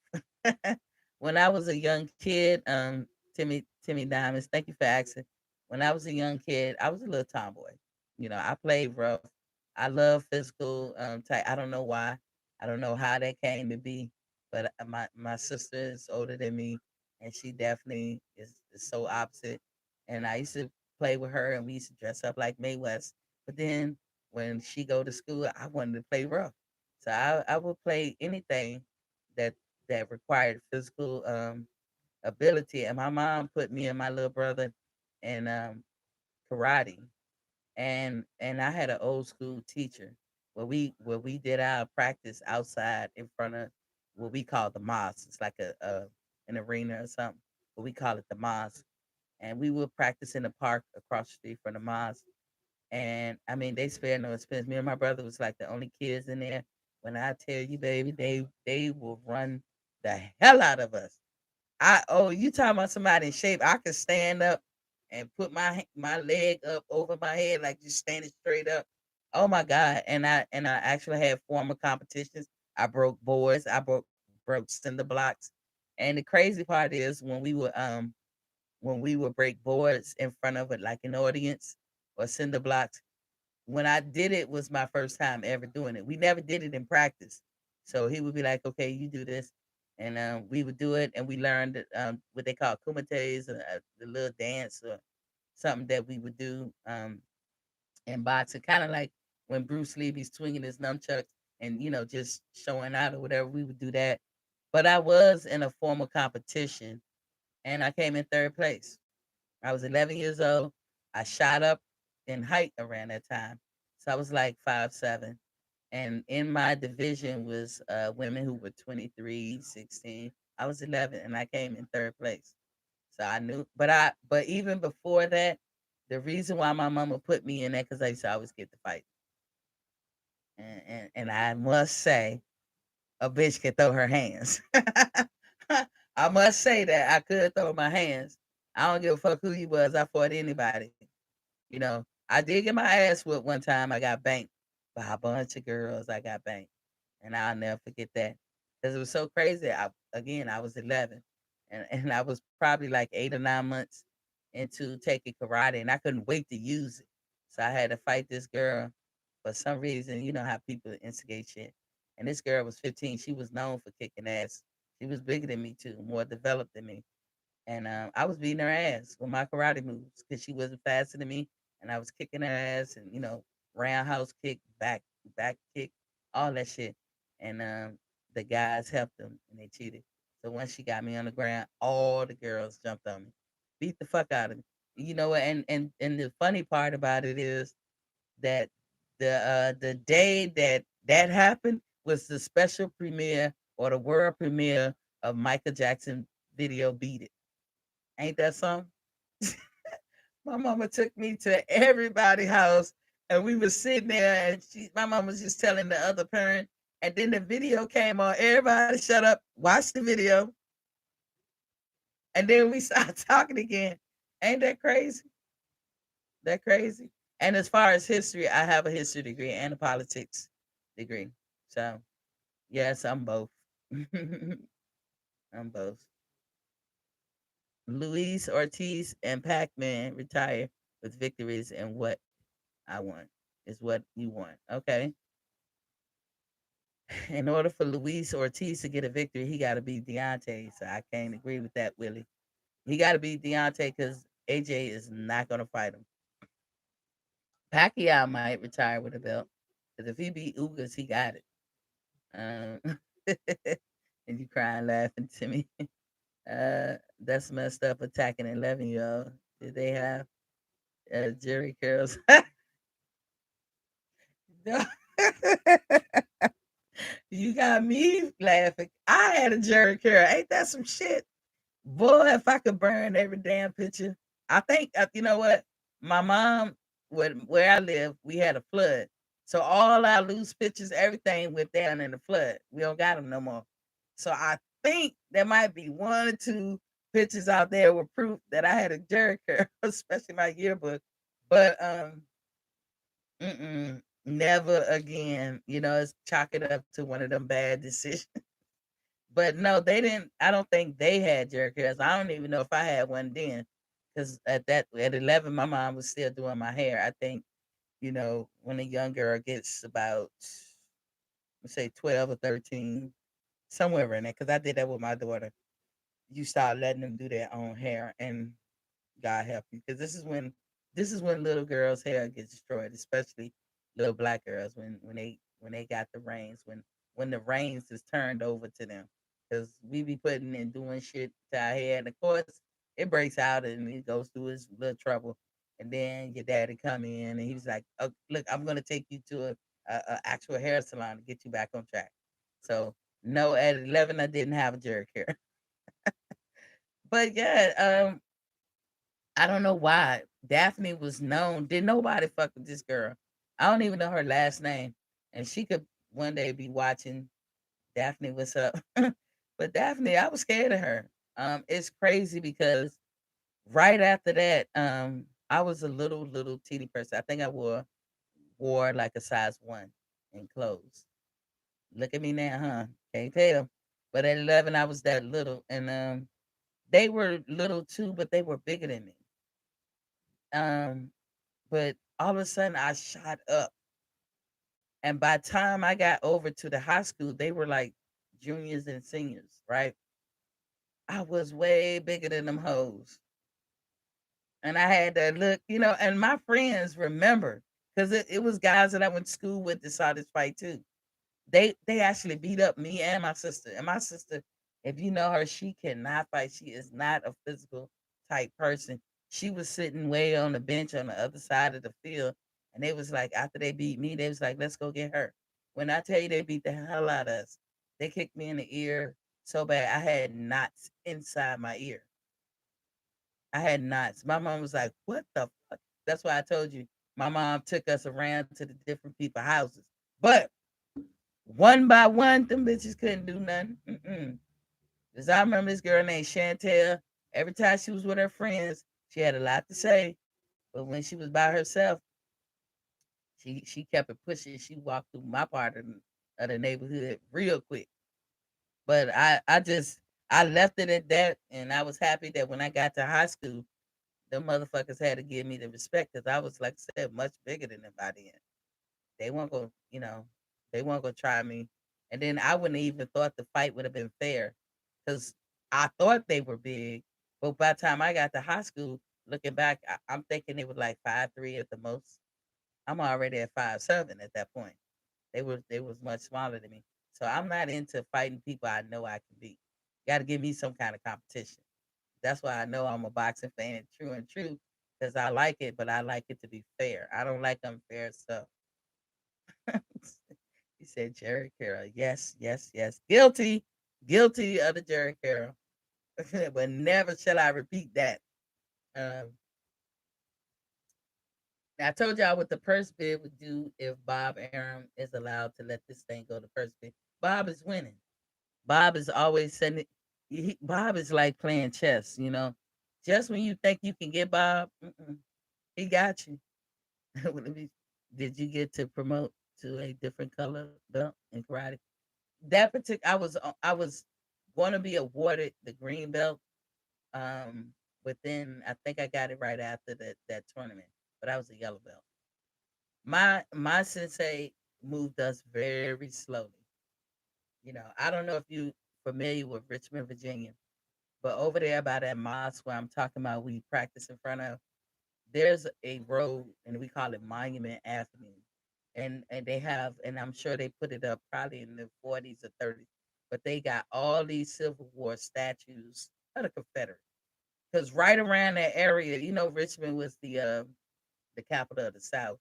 When I was a young kid, Timmy Diamonds, thank you for asking. When I was a young kid, I was a little tomboy. I played rough. I love physical type. I don't know why. I don't know how that came to be, but my sister is older than me, and she definitely is so opposite. And I used to play with her, and we used to dress up like May West. But then when she go to school, I wanted to play rough, so I would play anything that that required physical ability. And my mom put me and my little brother in karate, and I had an old school teacher where we did our practice outside in front of what we call the mosque. It's like a an arena or something, but we call it the mosque. And we would practice in the park across the street from the mosque. And I mean, they spared no expense. Me and my brother was like the only kids in there. When I tell you, baby, they will run the hell out of us. You talking about somebody in shape? I could stand up and put my leg up over my head, like just standing straight up. Oh my god! And I actually had former competitions. I broke boards. I broke cinder blocks. And the crazy part is when we would break boards in front of it, like an audience or cinder blocks. When I did it was my first time ever doing it. We never did it in practice. So he would be like, "Okay, you do this," and we would do it, and we learned what they call kumites, the little dance or something that we would do in boxing, kind of like when Bruce Lee be swinging his nunchucks and just showing out or whatever. We would do that. But I was in a formal competition, and I came in third place. I was 11 years old. I shot up in height around that time. So I was like 5'7". And in my division was women who were 23, 16. I was 11 and I came in third place. So I knew, but even before that, the reason why my mama put me in that, because I used to always get the fight. And I must say, a bitch can throw her hands. I must say that I could throw my hands. I don't give a fuck who you was. I fought anybody. I did get my ass whooped one time. I got banked by a bunch of girls. I got banked, and I'll never forget that because it was so crazy. I was 11, and I was probably like 8 or 9 months into taking karate, and I couldn't wait to use it. So I had to fight this girl for some reason. You know how people instigate shit. And this girl was 15. She was known for kicking ass. She was bigger than me too, more developed than me. And I was beating her ass with my karate moves because she wasn't faster than me, and I was kicking her ass, and roundhouse kick, back kick, all that shit. And the guys helped them, and they cheated. So once she got me on the ground, all the girls jumped on me, beat the fuck out of me. You know what? And the funny part about it is that the day that happened was the special premiere or the world premiere of Michael Jackson video "Beat It." Ain't that something? My mama took me to everybody's house, and we was sitting there, and my mom was just telling the other parent, and then the video came on. Everybody shut up, watch the video, and then we started talking again. Ain't that crazy? That crazy? And as far as history, I have a history degree and a politics degree. So yes, I'm both. I'm both. Luis Ortiz and Pac-Man retire with victories, and what I want is what you want. Okay. In order for Luis Ortiz to get a victory, he got to beat Deontay. So I can't agree with that, Willie. He got to beat Deontay because AJ is not going to fight him. Pacquiao might retire with a belt because if he beat Ugas, he got it. Um, and you crying laughing to me. That's messed up. Attacking 11-year-old. Did they have Jerry curls? No. You got me laughing. I had a Jerry curl. Ain't that some shit? Boy, if I could burn every damn picture. I think, you know what? My mom, where I live, we had a flood. So all our loose pictures, everything went down in the flood. We don't got them no more. So I think there might be one or two pictures out there with proof that I had a jerk curl, especially my yearbook. But never again. It's chalk it up to one of them bad decisions. But no, they didn't. I don't think they had jerk curls. I don't even know if I had one then, because at 11, my mom was still doing my hair. I think when a young girl gets about, let's say, 12 or 13, somewhere in there, because I did that with my daughter. You start letting them do their own hair, and God help you, because this is when little girls' hair gets destroyed, especially little black girls when they got the reins, when the reins is turned over to them, because we be putting and doing shit to our hair, and of course it breaks out and it goes through its little trouble, and then your daddy come in and he's like, oh, "Look, I'm gonna take you to a actual hair salon to get you back on track." So no, at 11 I didn't have a jerk hair, but yeah, I don't know why Daphne was known. Did nobody fuck with this girl? I don't even know her last name, and she could one day be watching. Daphne, what's up? But Daphne, I was scared of her. It's crazy because right after that, I was a little teeny person. I think I wore like a size 1 in clothes. Look at me now, huh? Can't tell. But at 11, I was that little, and they were little too, but they were bigger than me. Um, but all of a sudden I shot up. And by the time I got over to the high school, they were like juniors and seniors, right? I was way bigger than them hoes. And I had to look, and my friends remember, because it was guys that I went to school with that saw this fight too. They actually beat up me and my sister. And my sister, if you know her, she cannot fight. She is not a physical type person. She was sitting way on the bench on the other side of the field, and they was like, after they beat me, they was like, "Let's go get her." When I tell you they beat the hell out of us, they kicked me in the ear so bad I had knots inside my ear. I had knots. My mom was like, "What the fuck?" That's why I told you my mom took us around to the different people's houses. But one by one, them bitches couldn't do nothing. Cause I remember this girl named Chantel. Every time she was with her friends, she had a lot to say. But when she was by herself, she kept it pushing. She walked through my part of the neighborhood real quick. But I left it at that, and I was happy that when I got to high school, them motherfuckers had to give me the respect because I was, like I said, much bigger than them by then. They weren't gonna, they weren't gonna try me. And then I wouldn't even thought the fight would have been fair because I thought they were big. But by the time I got to high school, looking back, I'm thinking they were like 5'3" at the most. I'm already at 5'7" at that point. They was much smaller than me. So I'm not into fighting people I know I can beat. Got to give me some kind of competition. That's why I know I'm a boxing fan, true and true, because I like it, but I like it to be fair. I don't like unfair stuff. He said Jerry Carroll. Yes, yes, yes. Guilty. Guilty of the Jerry Carroll. But never shall I repeat that. Um, I told y'all what the purse bid would do if Bob Arum is allowed to let this thing go to purse bid. Bob is winning. Bob is always sending. Bob is like playing chess. Just when you think you can get Bob, he got you. Did you get to promote to a different color belt in karate? That particular, I was going to be awarded the green belt. Within, I think I got it right after that tournament, but I was a yellow belt. My sensei moved us very slowly. I don't know if you familiar with Richmond, Virginia, but over there by that mosque where I'm talking about, we practice in front of. There's a road, and we call it Monument Avenue, and they have, and I'm sure they put it up probably in the 40s or 30s, but they got all these Civil War statues of the Confederate. Because right around that area, Richmond was the capital of the South,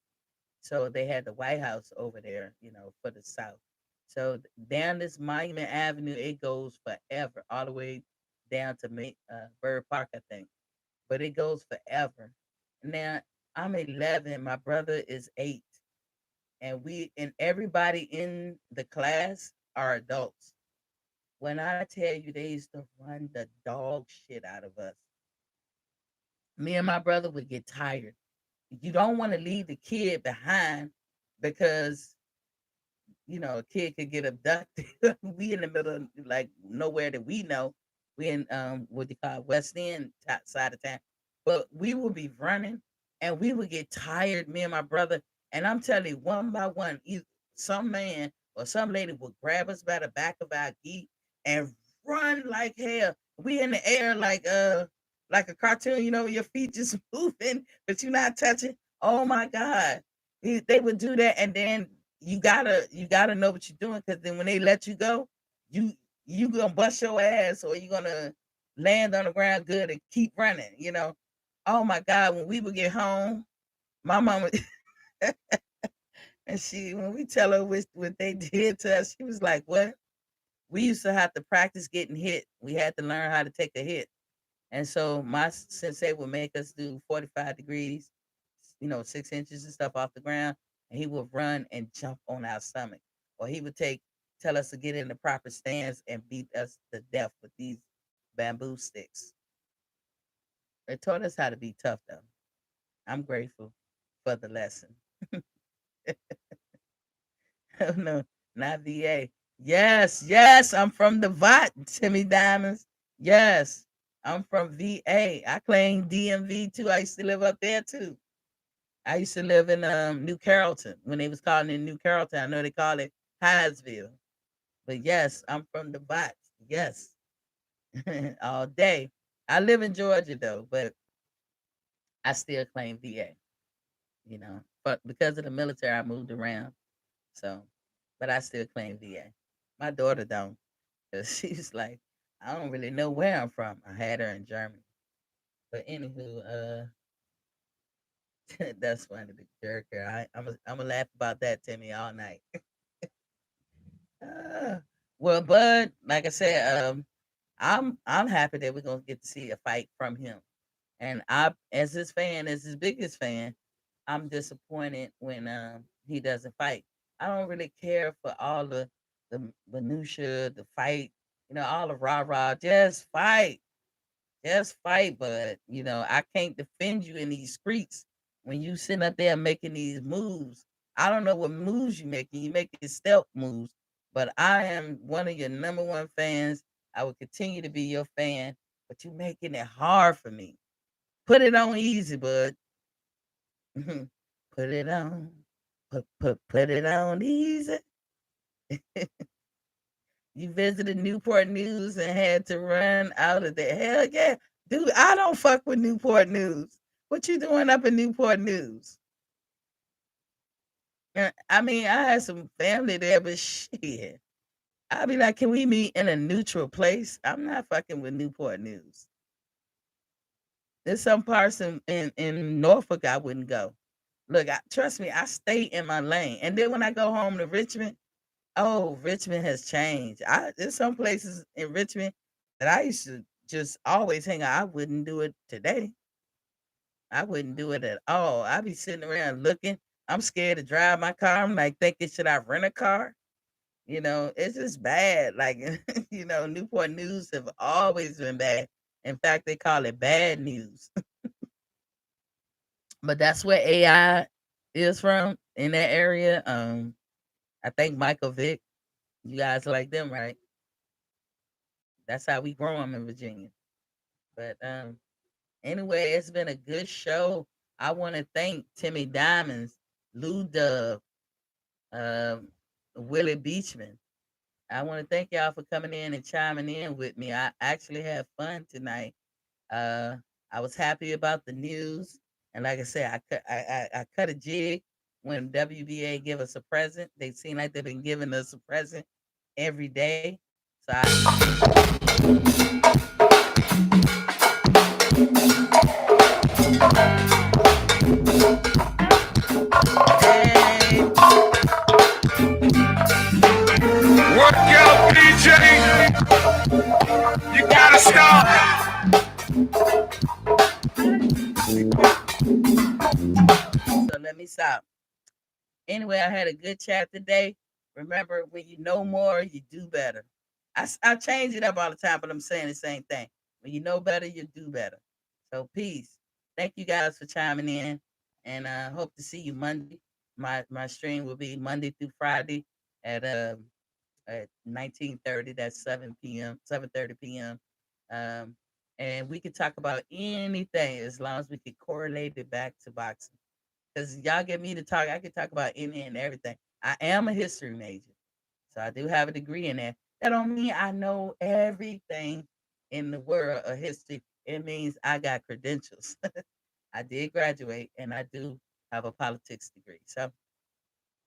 so they had the White House over there, for the South. So down this Monument Avenue, it goes forever, all the way down to Bird Park, I think, but it goes forever. Now I'm 11, my brother is 8, and everybody in the class are adults. When I tell you they used to run the dog shit out of us, me and my brother would get tired. You don't want to leave the kid behind because a kid could get abducted. We in the middle of like nowhere that we know. We in what they call West End side of town. But we would be running and we would get tired, me and my brother. And I'm telling you, one by one, some man or some lady would grab us by the back of our feet and run like hell. We in the air like a cartoon, your feet just moving, but you're not touching. Oh my God. They would do that, and then you gotta know what you're doing, because then when they let you go, you you gonna bust your ass, or you gonna land on the ground good and keep running. Oh my God, when we would get home, my mama and she when we tell her what they did to us, she was like, "What?" We used to have to practice getting hit. We had to learn how to take a hit. And so my sensei would make us do 45 degrees, 6 inches and stuff off the ground. And he would run and jump on our stomach. Or he would tell us to get in the proper stance and beat us to death with these bamboo sticks. It taught us how to be tough, though. I'm grateful for the lesson. Oh, no, not VA. Yes, yes, I'm from the Bout, Timmy Diamonds. Yes, I'm from VA. I claim DMV too. I used to live up there too. I used to live in New Carrollton when they was calling it New Carrollton. I know they call it Hyattsville. But yes, I'm from the Bout. Yes, all day. I live in Georgia though, but I still claim VA. But because of the military, I moved around. So, but I still claim VA. My daughter don't, because she's like, I don't really know where I'm from. I had her in Germany. But anywho, that's funny, the jerk. I'm gonna laugh about that, Timmy, all night. Uh, well, Bud, like I said, I'm happy that we're gonna get to see a fight from him. And I, as his fan, as his biggest fan, I'm disappointed when he doesn't fight. I don't really care for all the minutia, the fight, all the rah rah. Just fight. Just fight, but I can't defend you in these streets when you sitting up there making these moves. I don't know what moves you making. You making stealth moves, but I am one of your number one fans. I will continue to be your fan, but you making it hard for me. Put it on easy, bud. Put it on. Put it on easy. You visited Newport News and had to run out of there. Hell yeah. Dude, I don't fuck with Newport News. What you doing up in Newport News? I mean, I had some family there, but shit. I'd be like, can we meet in a neutral place? I'm not fucking with Newport News. There's some parts in Norfolk I wouldn't go. Look, trust me, I stay in my lane. And then when I go home to Richmond, oh, Richmond has changed. There's some places in Richmond that I used to just always hang out. I wouldn't do it today. I wouldn't do it at all. I'd be sitting around looking. I'm scared to drive my car. I'm like thinking, should I rent a car? It's just bad. Like, Newport News have always been bad. In fact, they call it bad news. But that's where AI is from in that area. I think Michael Vick. You guys like them, right? That's how we grow them in Virginia. But anyway, it's been a good show. I want to thank Timmy Diamonds, Lou Dub, um, Willie Beachman. I want to thank y'all for coming in and chiming in with me. I actually had fun tonight. Uh, I was happy about the news, and like I said, I cut a jig when WBA give us a present. They seem like they've been giving us a present every day. So hey, Work out, DJ. You gotta stop. so let me stop. Anyway, I had a good chat today. Remember, when you know more, you do better. I change it up all the time, but I'm saying the same thing. When you know better, you do better. So peace. Thank you guys for chiming in, and hope to see you Monday. My stream will be Monday through Friday at um at 19:30. That's 7 p.m. 7:30 p.m. Um, and we could talk about anything as long as we could correlate it back to boxing. Because y'all get me to talk, I can talk about any and everything. I am a history major, so I do have a degree in that. That don't mean I know everything in the world of history. It means I got credentials. I did graduate, and I do have a politics degree. So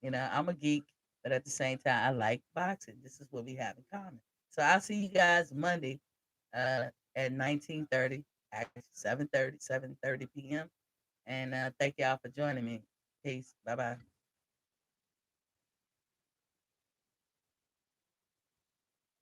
I'm a geek, but at the same time, I like boxing. This is what we have in common. So I'll see you guys Monday at 19:30, actually 7:30 p.m. And thank y'all for joining me. Peace. Bye bye.